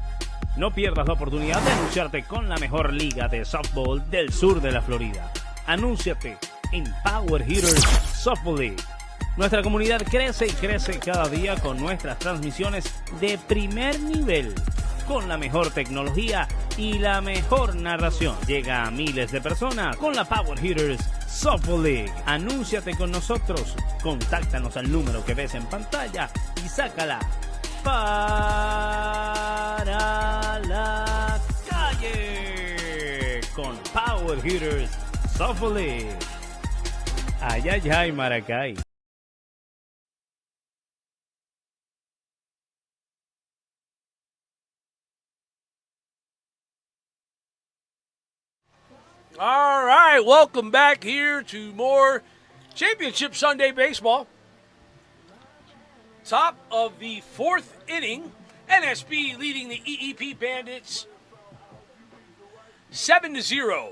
No pierdas la oportunidad de anunciarte con la mejor liga de softball del sur de la Florida. Anúnciate en Power Hitters Softball League. Nuestra comunidad crece y crece cada día con nuestras transmisiones de primer nivel, con la mejor tecnología y la mejor narración. Llega a miles de personas con la Power Hitters Softball League. Anúnciate con nosotros, contáctanos al número que ves en pantalla y sácala para la calle con Power Hitters Softball League. Ay, ay, ay, Maracay. All right, welcome back here to more Championship Sunday baseball. Top of the 4th inning, NSB leading the Eep Bandits 7-0.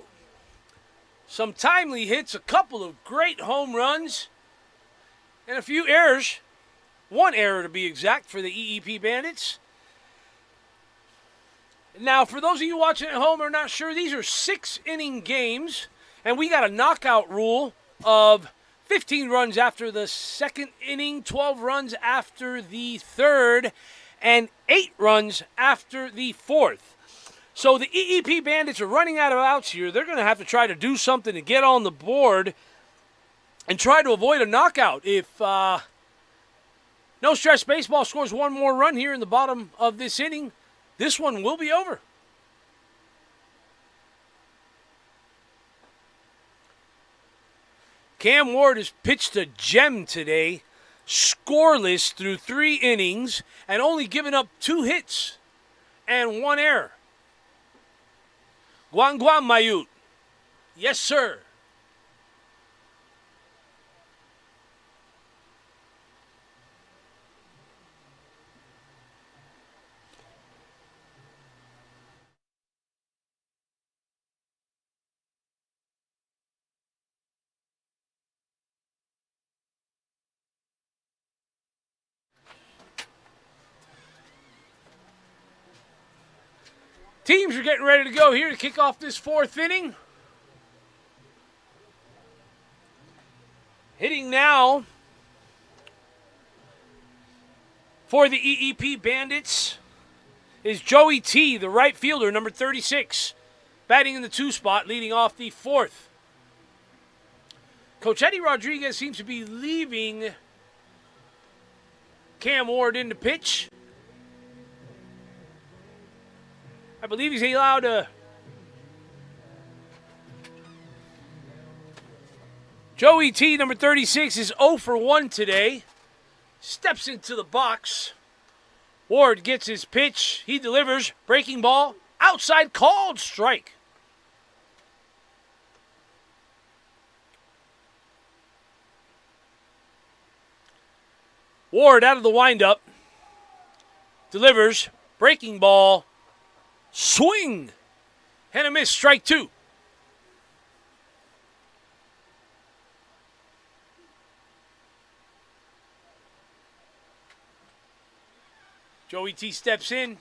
Some timely hits, a couple of great home runs, and a few errors. One error to be exact for the Eep Bandits. Now, for those of you watching at home who are not sure, these are 6-inning games, and we got a knockout rule of 15 runs after the second inning, 12 runs after the third, and 8 runs after the fourth. So the EEP Bandits are running out of outs here. They're going to have to try to do something to get on the board and try to avoid a knockout. If No Stress Baseball scores one more run here in the bottom of this inning, this one will be over. Cam Ward has pitched a gem today, scoreless through 3 innings, and only given up 2 hits and 1 error. Guan Mayut. Yes, sir. Teams are getting ready to go here to kick off this 4th inning. Hitting now for the EEP Bandits is Joey T., the right fielder, number 36, batting in the 2 spot, leading off the 4th. Coach Eddie Rodriguez seems to be leaving Cam Ward in to pitch. I believe he's allowed a... Joey T., number 36, is 0 for 1 today. Steps into the box. Ward gets his pitch. He delivers. Breaking ball. Outside, called strike. Ward out of the windup. Delivers. Breaking ball. Swing. And a miss. Strike 2. Joey T steps in.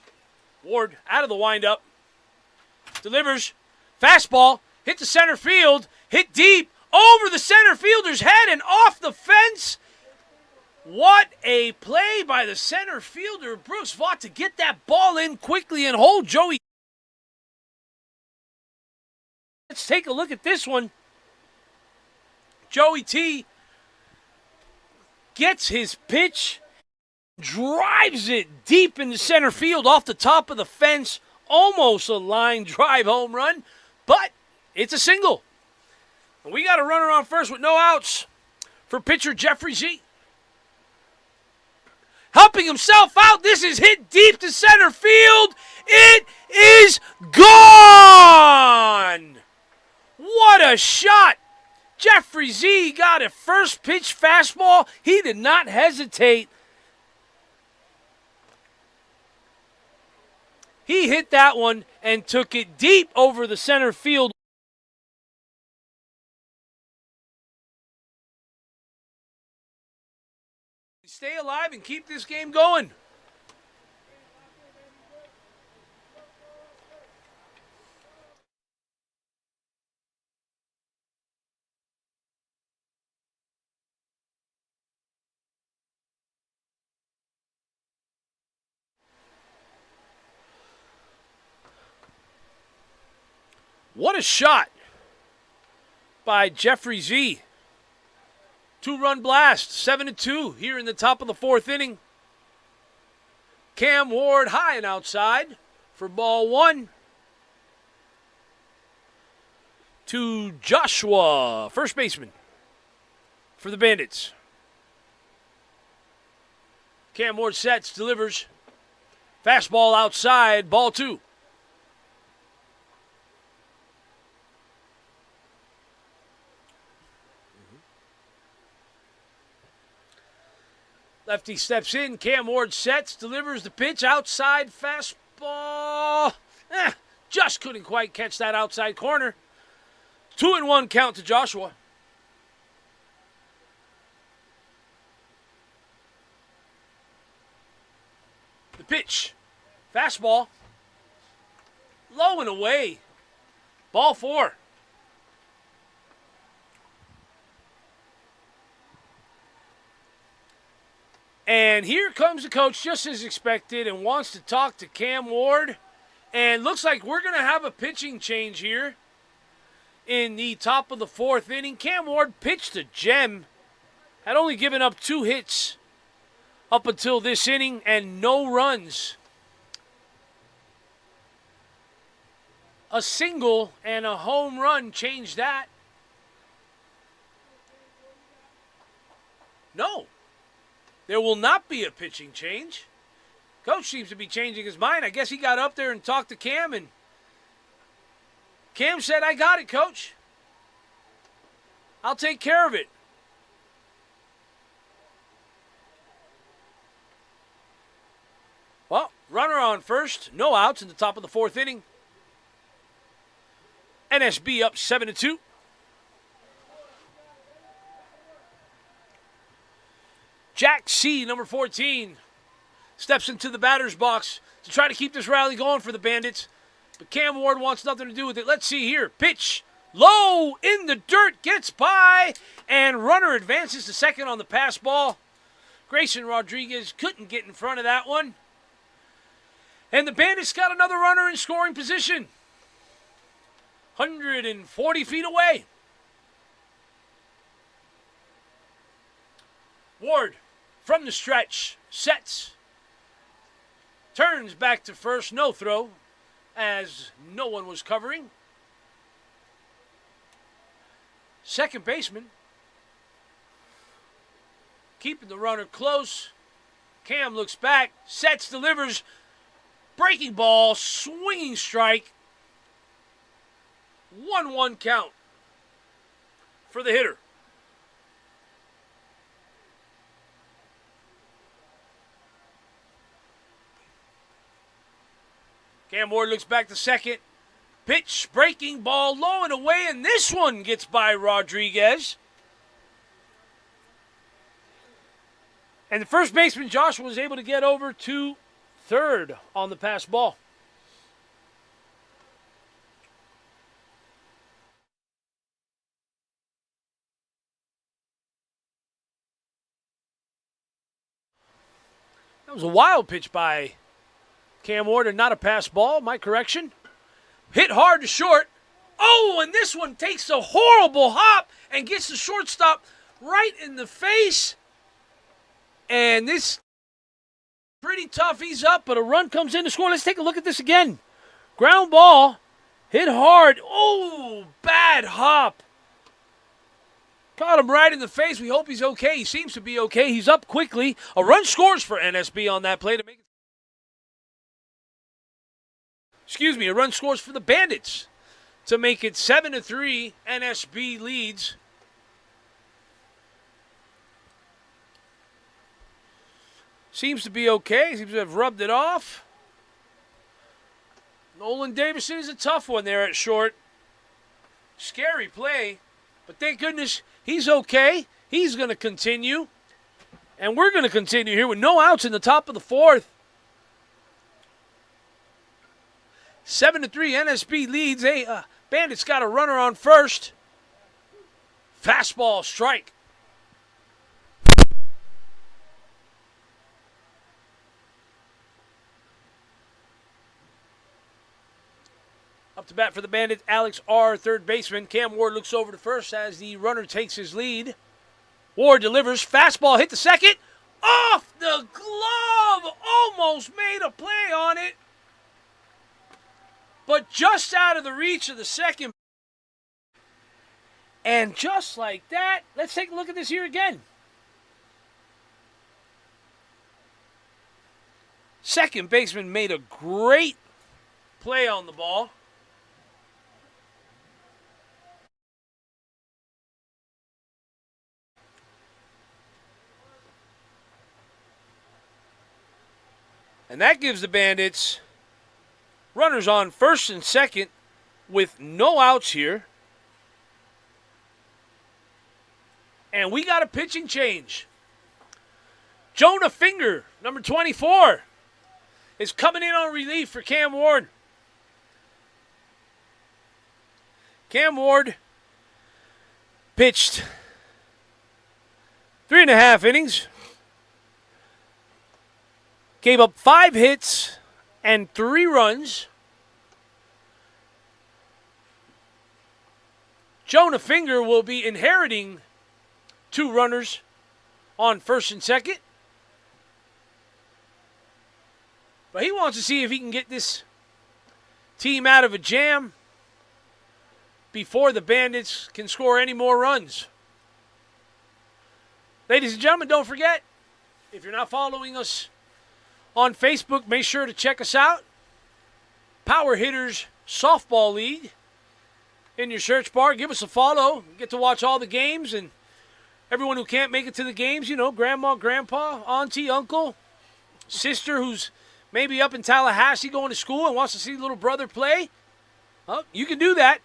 Ward out of the windup. Delivers. Fastball. Hit the center field. Hit deep. Over the center fielder's head and off the fence. What a play by the center fielder, Brooks Vaught, to get that ball in quickly and hold Joey. Let's take a look at this one. Joey T gets his pitch, drives it deep into center field off the top of the fence, almost a line drive home run, but it's a single. And we got a runner on first with no outs for pitcher Jeffrey Z. Helping himself out. This is hit deep to center field. It is gone. What a shot. Jeffrey Z got a first pitch fastball. He did not hesitate. He hit that one and took it deep over the center field. Stay alive and keep this game going. What a shot by Jeffrey Z. 2-run blast, 7-2 here in the top of the 4th inning. Cam Ward high and outside for ball 1. To Joshua, first baseman for the Bandits. Cam Ward sets, delivers. Fastball outside, ball 2. Lefty steps in. Cam Ward sets, delivers the pitch. Outside fastball. Just couldn't quite catch that outside corner. 2-1 count to Joshua. The pitch. Fastball. low and away. Ball 4. And here comes the coach, just as expected, and wants to talk to Cam Ward. And looks like we're going to have a pitching change here in the top of the 4th inning. Cam Ward pitched a gem. Had only given up 2 hits up until this inning and no runs. A single and a home run changed that. No, there will not be a pitching change. Coach seems to be changing his mind. I guess he got up there and talked to Cam, and Cam said, I got it, Coach. I'll take care of it. Well, runner on first, no outs in the top of the 4th inning. NSB up 7-2. Jack C., number 14, steps into the batter's box to try to keep this rally going for the Bandits. But Cam Ward wants nothing to do with it. Let's see here. Pitch low in the dirt, gets by, and runner advances to second on the pass ball. Grayson Rodriguez couldn't get in front of that one. And the Bandits got another runner in scoring position. 140 feet away. Ward from the stretch, sets, turns back to first, no throw, as no one was covering. Second baseman, keeping the runner close. Cam looks back, sets, delivers, breaking ball, swinging strike. 1-1 count for the hitter. Cam Ward looks back to second. Pitch, breaking ball, low and away, and this one gets by Rodriguez. And the first baseman, Joshua, was able to get over to third on the pass ball. That was a wild pitch by Cam Ward, and not a pass ball, my correction. Hit hard to short. Oh, and this one takes a horrible hop and gets the shortstop right in the face. And this pretty tough. He's up, but a run comes in to score. Let's take a look at this again. Ground ball, hit hard. Oh, bad hop. Caught him right in the face. We hope he's okay. He seems to be okay. He's up quickly. A run scores for NSB on that play to make it. A run scores for the Bandits to make it 7-3. NSB leads. Seems to be okay. Seems to have rubbed it off. Nolan Davison is a tough one there at short. Scary play. But thank goodness he's okay. He's going to continue. And we're going to continue here with no outs in the top of the 4th. 7-3, NSB leads. Bandits got a runner on first. Fastball strike. Up to bat for the Bandits, Alex R., third baseman. Cam Ward looks over to first as the runner takes his lead. Ward delivers. Fastball hit the second. Off the glove. Almost made a play on it. But just out of the reach of the second. And just like that, let's take a look at this here again. Second baseman made a great play on the ball. And that gives the Bandits runners on first and second with no outs here. And we got a pitching change. Jonah Finger, number 24, is coming in on relief for Cam Ward. Cam Ward pitched 3.5 innings. Gave up 5 hits and 3 runs. Jonah Finger will be inheriting 2 runners on first and second. But he wants to see if he can get this team out of a jam before the Bandits can score any more runs. Ladies and gentlemen, don't forget, if you're not following us on Facebook, make sure to check us out. Power Hitters Softball League in your search bar. Give us a follow. Get to watch all the games, and everyone who can't make it to the games, you know, grandma, grandpa, auntie, uncle, sister who's maybe up in Tallahassee going to school and wants to see little brother play. Well, you can do that.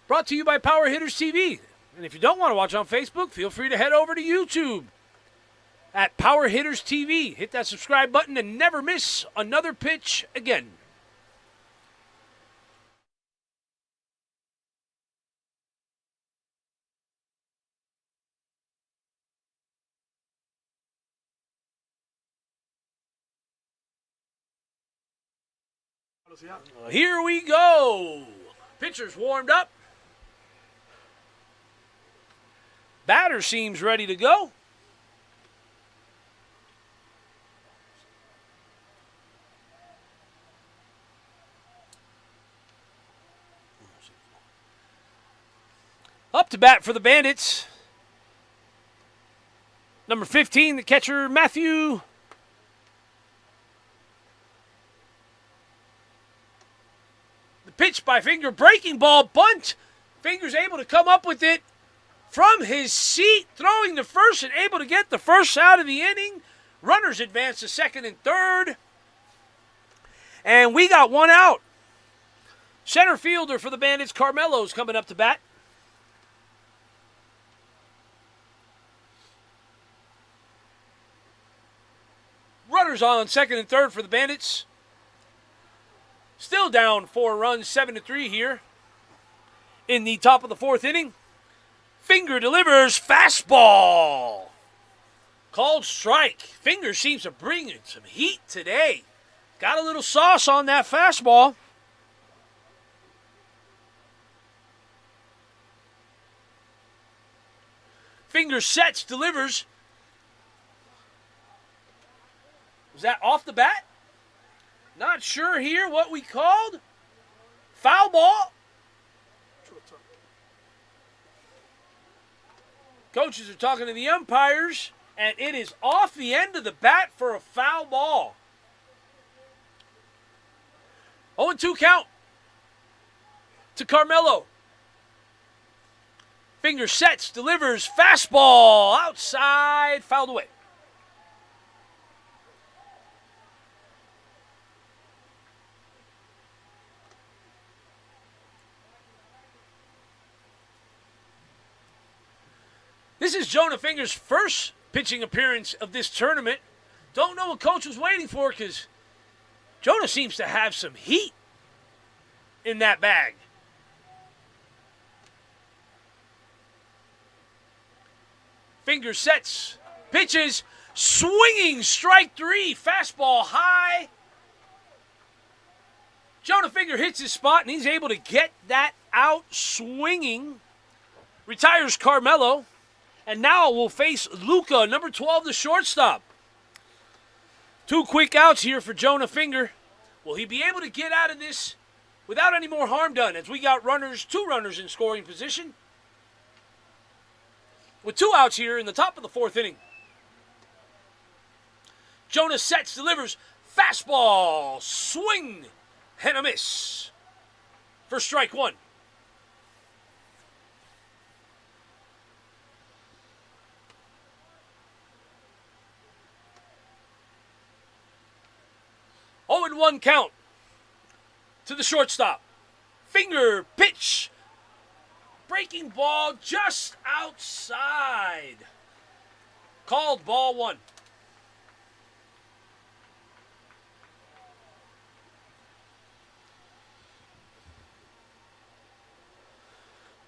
Brought to you by Power Hitters TV. And if you don't want to watch on Facebook, feel free to head over to YouTube at Power Hitters TV. Hit that subscribe button and never miss another pitch again. Here we go. Pitcher's warmed up. Batter seems ready to go. Up to bat for the Bandits. Number 15, the catcher, Matthew. The pitch by Finger, breaking ball, bunt. Finger's able to come up with it from his seat, throwing to first and able to get the first out of the inning. Runners advance to second and third. And we got 1 out. Center fielder for the Bandits, Carmelo's coming up to bat. Runners on second and third for the Bandits. Still down 4 runs, 7-3 here in the top of the 4th inning. Finger delivers fastball. Called strike. Finger seems to bring in some heat today. Got a little sauce on that fastball. Finger sets, delivers. Was that off the bat? Not sure here what we called. Foul ball. Coaches are talking to the umpires, and it is off the end of the bat for a foul ball. 0-2 count to Carmelo. Finger sets, delivers, fastball, outside, fouled away. This is Jonah Finger's first pitching appearance of this tournament. Don't know what coach was waiting for because Jonah seems to have some heat in that bag. Finger sets, pitches, swinging, strike 3, fastball high. Jonah Finger hits his spot and he's able to get that out swinging. Retires Carmelo. And now we'll face Luca, number 12, the shortstop. 2 quick outs here for Jonah Finger. Will he be able to get out of this without any more harm done as we got 2 runners in scoring position? With 2 outs here in the top of the 4th inning. Jonah sets, delivers, fastball, swing, and a miss for strike 1. And 1 count to the shortstop. Finger, pitch, breaking ball just outside. Called ball 1.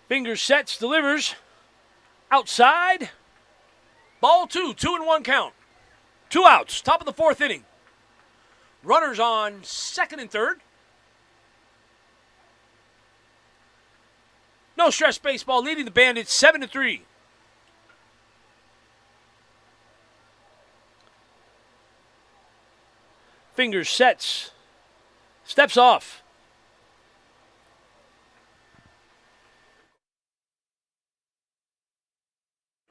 Fingers sets, delivers. Outside. Ball 2, 2-1 count. 2 outs, top of the 4th inning. Runners on 2nd and 3rd. No stress baseball, leading the Bandits 7-3. Fingers sets. Steps off.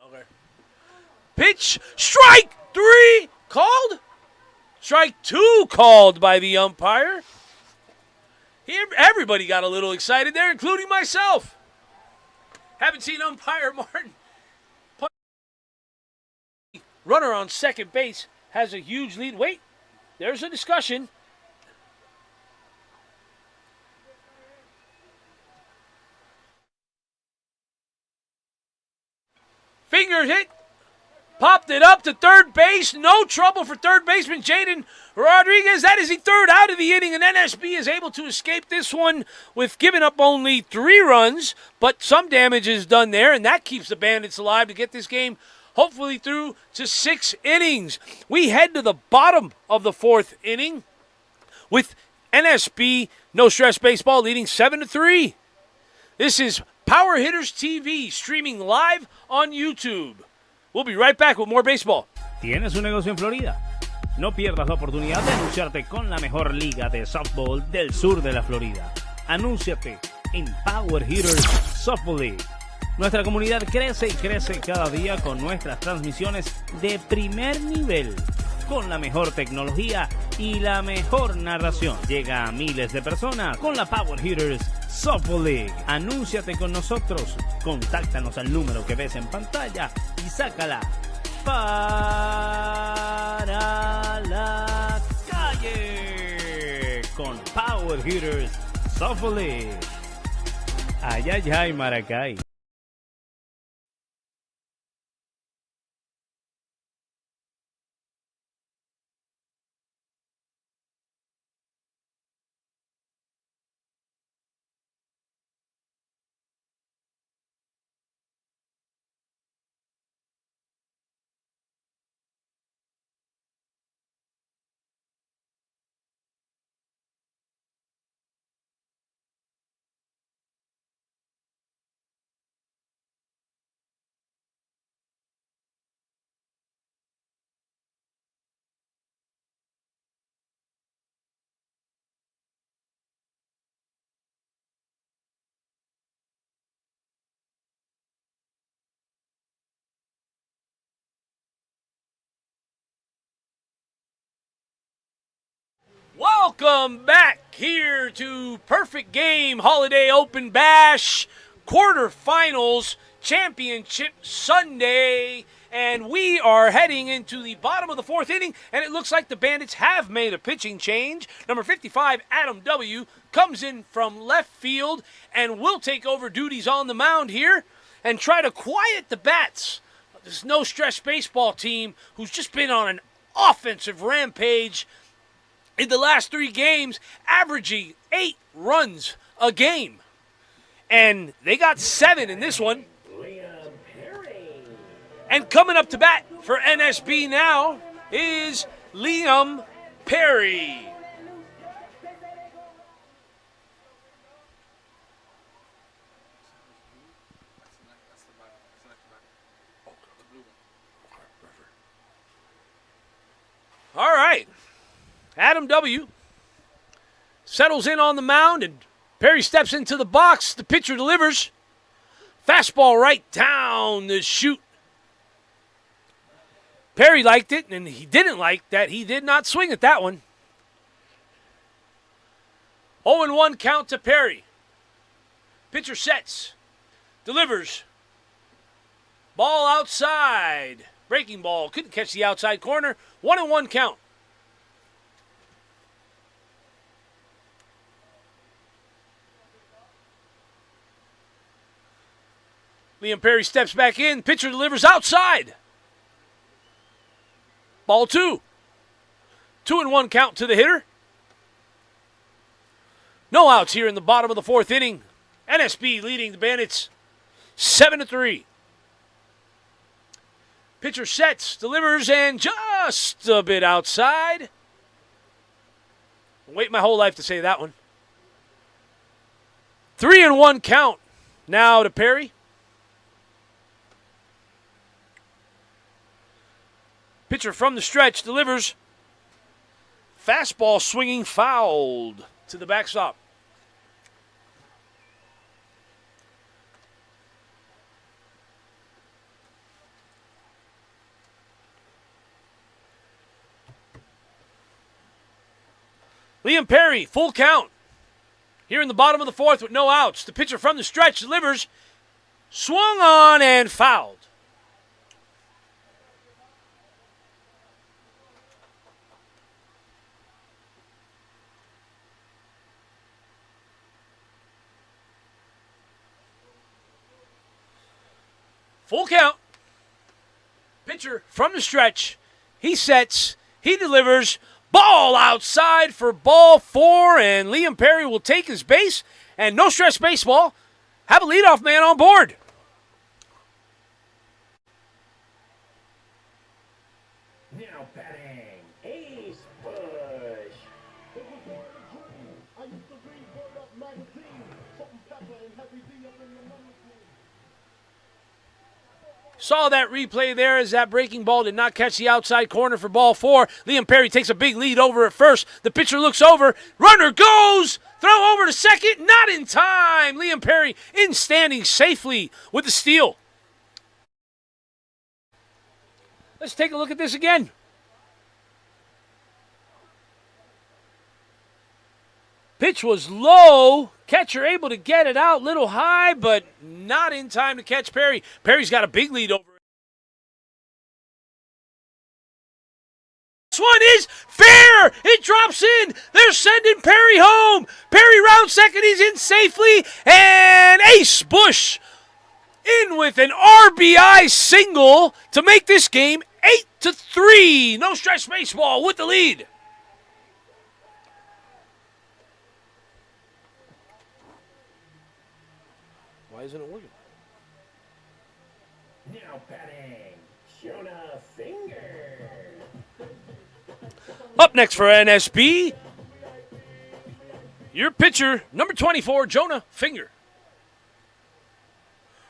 Okay. Pitch, strike 3 called. Strike 2 called by the umpire. Here, everybody got a little excited there, including myself. Haven't seen umpire Martin. Runner on second base has a huge lead. Wait, there's a discussion. Fingers hit. Popped it up to third base. No trouble for third baseman Jaden Rodriguez. That is the 3rd out of the inning, and NSB is able to escape this one with giving up only 3 runs, but some damage is done there, and that keeps the Bandits alive to get this game hopefully through to 6 innings. We head to the bottom of the 4th inning with NSB No Stress Baseball leading 7-3. This is Power Hitters TV streaming live on YouTube. We'll be right back with more baseball. ¿Tienes un negocio en Florida? No pierdas la oportunidad de anunciarte con la mejor liga de softball del sur de la Florida. Anúnciate en Power Hitters Softball League. Nuestra comunidad crece y crece cada día con nuestras transmisiones de primer nivel, con la mejor tecnología y la mejor narración. Llega a miles de personas con la Power Hitters Softball League. Anúnciate con nosotros. Contáctanos al número que ves en pantalla y sácala para la calle con Power Hitters Softball League. Ay, ay, ay, Maracay. Welcome back here to Perfect Game Holiday Open Bash quarterfinals championship Sunday, and we are heading into the bottom of the 4th inning, and it looks like the Bandits have made a pitching change. Number 55, Adam W., comes in from left field and will take over duties on the mound here and try to quiet the bats. This no-stress baseball team who's just been on an offensive rampage in the last 3 games, averaging 8 runs a game. And they got 7 in this one. And coming up to bat for NSB now is Liam Perry. All right. Adam W. settles in on the mound, and Perry steps into the box. The pitcher delivers. Fastball right down the chute. Perry liked it, and he didn't like that he did not swing at that one. 0-1 count to Perry. Pitcher sets. Delivers. Ball outside. Breaking ball. Couldn't catch the outside corner. 1-1 count. Liam Perry steps back in. Pitcher delivers outside. Ball 2. 2-1 count to the hitter. No outs here in the bottom of the 4th inning. NSB leading the Bandits 7-3. Pitcher sets, delivers, and just a bit outside. Wait my whole life to say that one. 3-1 count. Now to Perry. Pitcher from the stretch delivers. Fastball swinging fouled to the backstop. Liam Perry, full count. Here in the bottom of the fourth with no outs. The pitcher from the stretch delivers. Swung on and fouled. Full count. Pitcher from the stretch. He sets. He delivers. Ball outside for ball 4, and Liam Perry will take his base. And no stress baseball. Have a leadoff man on board. Now batting, Ace Bush. Saw that replay there as that breaking ball did not catch the outside corner for ball 4. Liam Perry takes a big lead over at first. The pitcher looks over. Runner goes. Throw over to second. Not in time. Liam Perry in standing safely with the steal. Let's take a look at this again. Pitch was low. Catcher able to get it out, little high, but not in time to catch Perry. Perry's got a big lead over it. This one is fair. It drops in. They're sending Perry home. Perry round second. He's in safely. And Ace Bush in with an RBI single to make this game 8-3. No stress baseball with the lead. Why isn't it working? Now batting, Jonah Finger. Up next for NSB, your pitcher, number 24, Jonah Finger.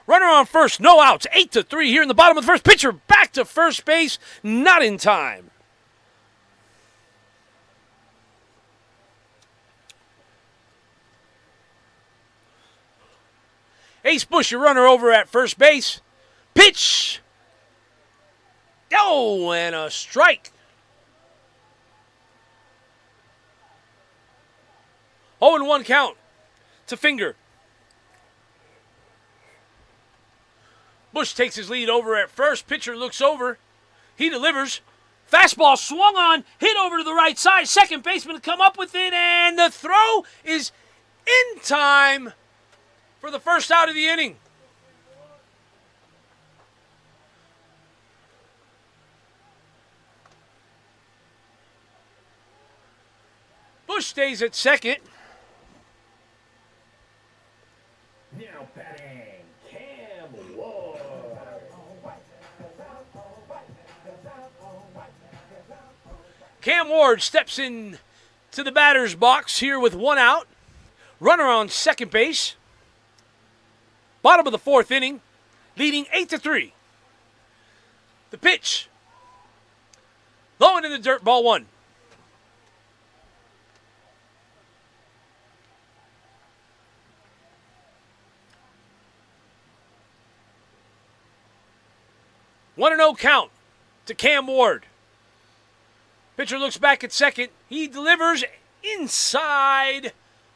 Runner on first, no outs, 8-3 here in the bottom of the first. Pitcher back to first base, not in time. Ace Bush, your runner over at first base. Pitch. Oh, and a strike. 0-1 count to Finger. Bush takes his lead over at first. Pitcher looks over. He delivers. Fastball swung on, hit over to the right side. Second baseman to come up with it, and the throw is in time for the first out of the inning. Bush stays at second. Now batting, Cam Ward. Cam Ward steps in to the batter's box here with one out. Runner on second base. Bottom of the fourth inning, leading 8-3. The pitch. Low into the dirt, ball 1. One and 0 count to Cam Ward. Pitcher looks back at second. He delivers inside,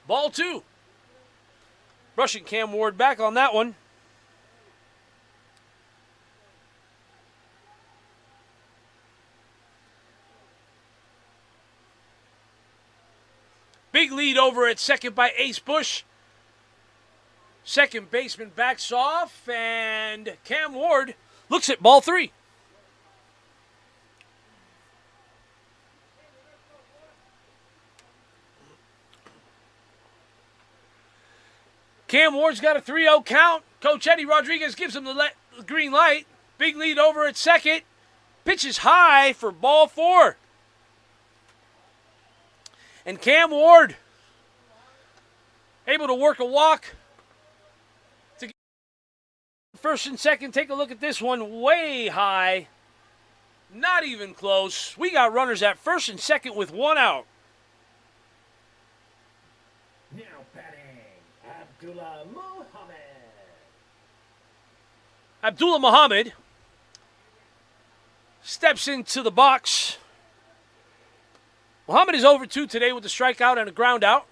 ball 2. Rushing Cam Ward back on that one. Big lead over at second by Ace Bush. Second baseman backs off, and Cam Ward looks at ball 3. Cam Ward's got a 3-0 count. Coach Eddie Rodriguez gives him the green light. Big lead over at second. Pitch is high for ball 4. And Cam Ward able to work a walk to get first and second. Take a look at this one, way high. Not even close. We got runners at first and second with 1 out. Now batting, Abdullah Muhammad. Abdullah Muhammad steps into the box. Muhammad is over 2 today with a strikeout and a ground out.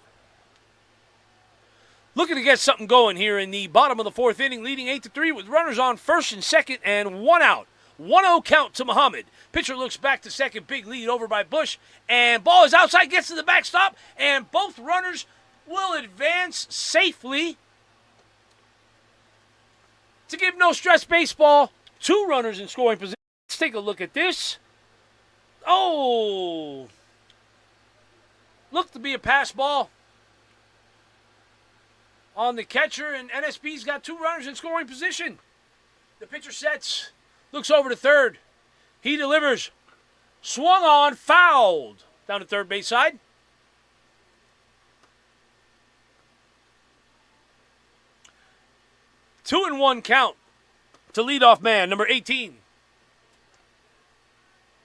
Looking to get something going here in the bottom of the 4th inning, leading 8-3 with runners on first and second and 1 out. 1-0 count to Muhammad. Pitcher looks back to second, big lead over by Bush, and ball is outside, gets to the backstop, and both runners will advance safely to give no stress baseball. 2 runners in scoring position. Let's take a look at this. Oh, looked to be a pass ball on the catcher, and NSB's got 2 runners in scoring position. The pitcher sets, looks over to third. He delivers. Swung on, fouled down to third base side. Two and 1 count to leadoff man, number 18,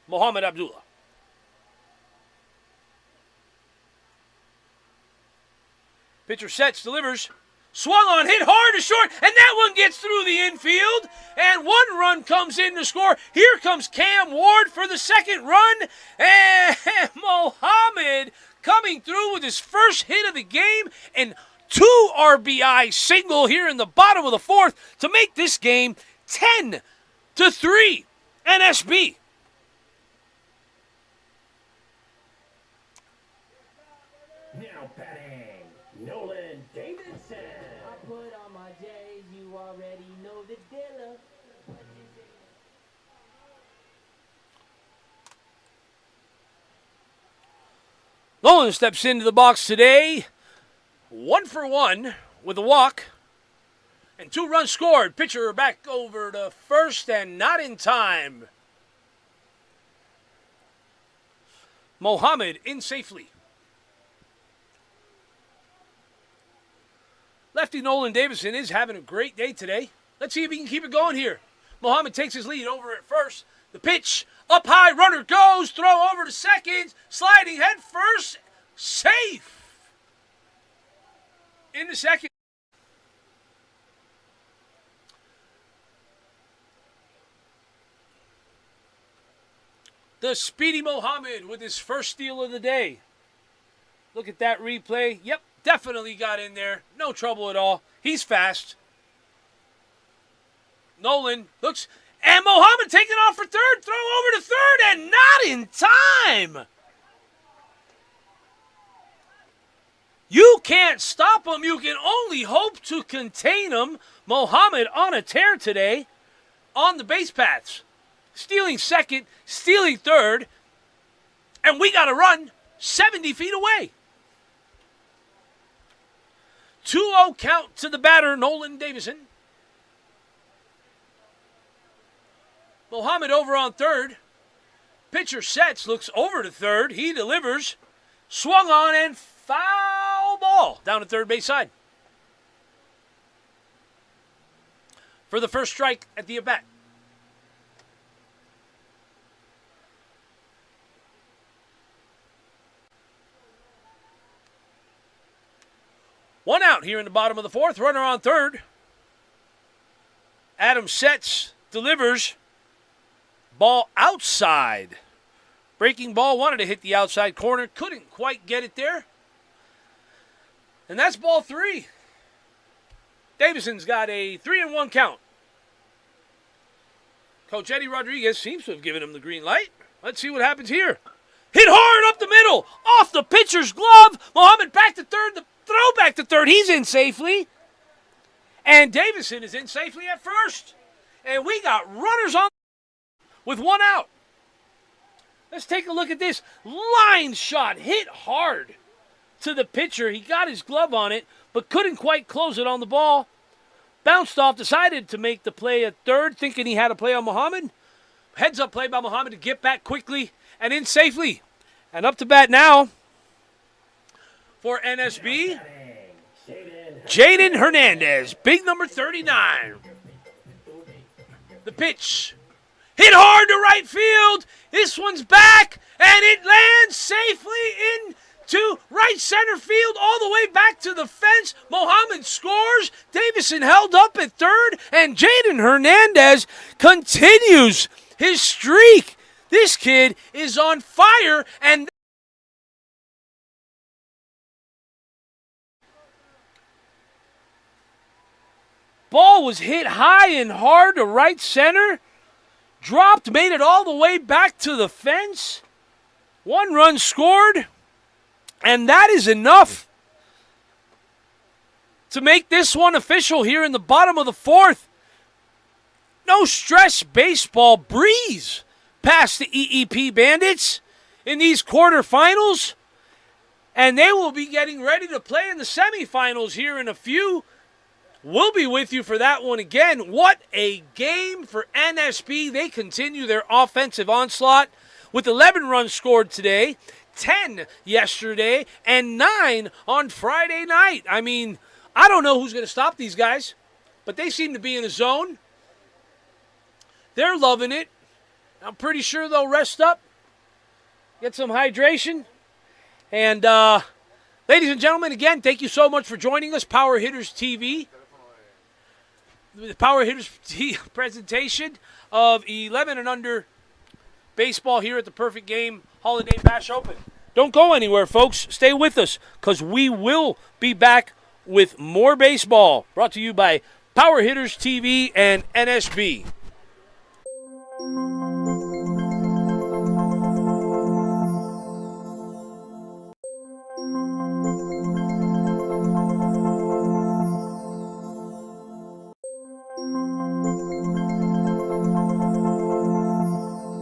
Muhammad Abdullah. Pitcher sets, delivers. Swung on, hit hard to short, and that one gets through the infield. And 1 run comes in to score. Here comes Cam Ward for the 2nd run. And Muhammad coming through with his first hit of the game. And 2 RBI single here in the bottom of the 4th to make this game 10-3 NSB. Now batting, Nolan Davidson. I put on my J's, you already know the dealer. Nolan steps into the box today. 1 for 1 with a walk. And 2 runs scored. Pitcher back over to first and not in time. Muhammad in safely. Lefty Nolan Davidson is having a great day today. Let's see if he can keep it going here. Muhammad takes his lead over at first. The pitch up high, runner goes, throw over to second, sliding head first, safe. Into second. The speedy Muhammad with his first steal of the day. Look at that replay. Yep, definitely got in there. No trouble at all. He's fast. Nolan looks, and Muhammad taking off for third. Throw over to third, and not in time. You can't stop him. You can only hope to contain him. Muhammad on a tear today on the base paths. Stealing second, stealing third, and we got to run 70 feet away. 2-0 count to the batter, Nolan Davidson. Muhammad over on third. Pitcher sets, looks over to third. He delivers. Swung on and foul ball down to third base side. For the first strike at the at-bat. One out here in the bottom of the 4th. Runner on third. Adams sets, delivers. Ball outside. Breaking ball, wanted to hit the outside corner. Couldn't quite get it there. And that's ball 3. Davidson's got a 3-1 count. Coach Eddie Rodriguez seems to have given him the green light. Let's see what happens here. Hit hard up the middle. Off the pitcher's glove. Muhammad back to third. The throw back to third. He's in safely. And Davidson is in safely at first. And we got runners on with 1 out. Let's take a look at this. Line shot hit hard to the pitcher. He got his glove on it. but couldn't quite close it on the ball. Bounced off, decided to make the play at third, thinking he had a play on Muhammad. Heads up play by Muhammad to get back quickly and in safely. And up to bat now for NSB, Jaden Hernandez, big number 39. The pitch. Hit hard to right field. This one's back, and it lands safely into right center field, all the way back to the fence. Mohammed scores. Davison held up at third, and Jaden Hernandez continues his streak. This kid is on fire, and ball was hit high and hard to right center. Dropped, made it all the way back to the fence. 1 run scored. And that is enough to make this one official here in the bottom of the 4th. No stress baseball breeze past the Eep Bandits in these quarterfinals. And they will be getting ready to play in the semifinals here in a few. We'll be with you for that one again. What a game for NSB. They continue their offensive onslaught with 11 runs scored today, 10 yesterday, and 9 on Friday night. I mean, I don't know who's going to stop these guys, but they seem to be in a zone. They're loving it. I'm pretty sure they'll rest up, get some hydration. And, ladies and gentlemen, again, thank you so much for joining us. Power Hitters TV. The Power Hitters presentation of 11 and under baseball here at the Perfect Game Holiday Bash Open. Don't go anywhere, folks. Stay with us, because we will be back with more baseball. Brought to you by Power Hitters TV and NSB.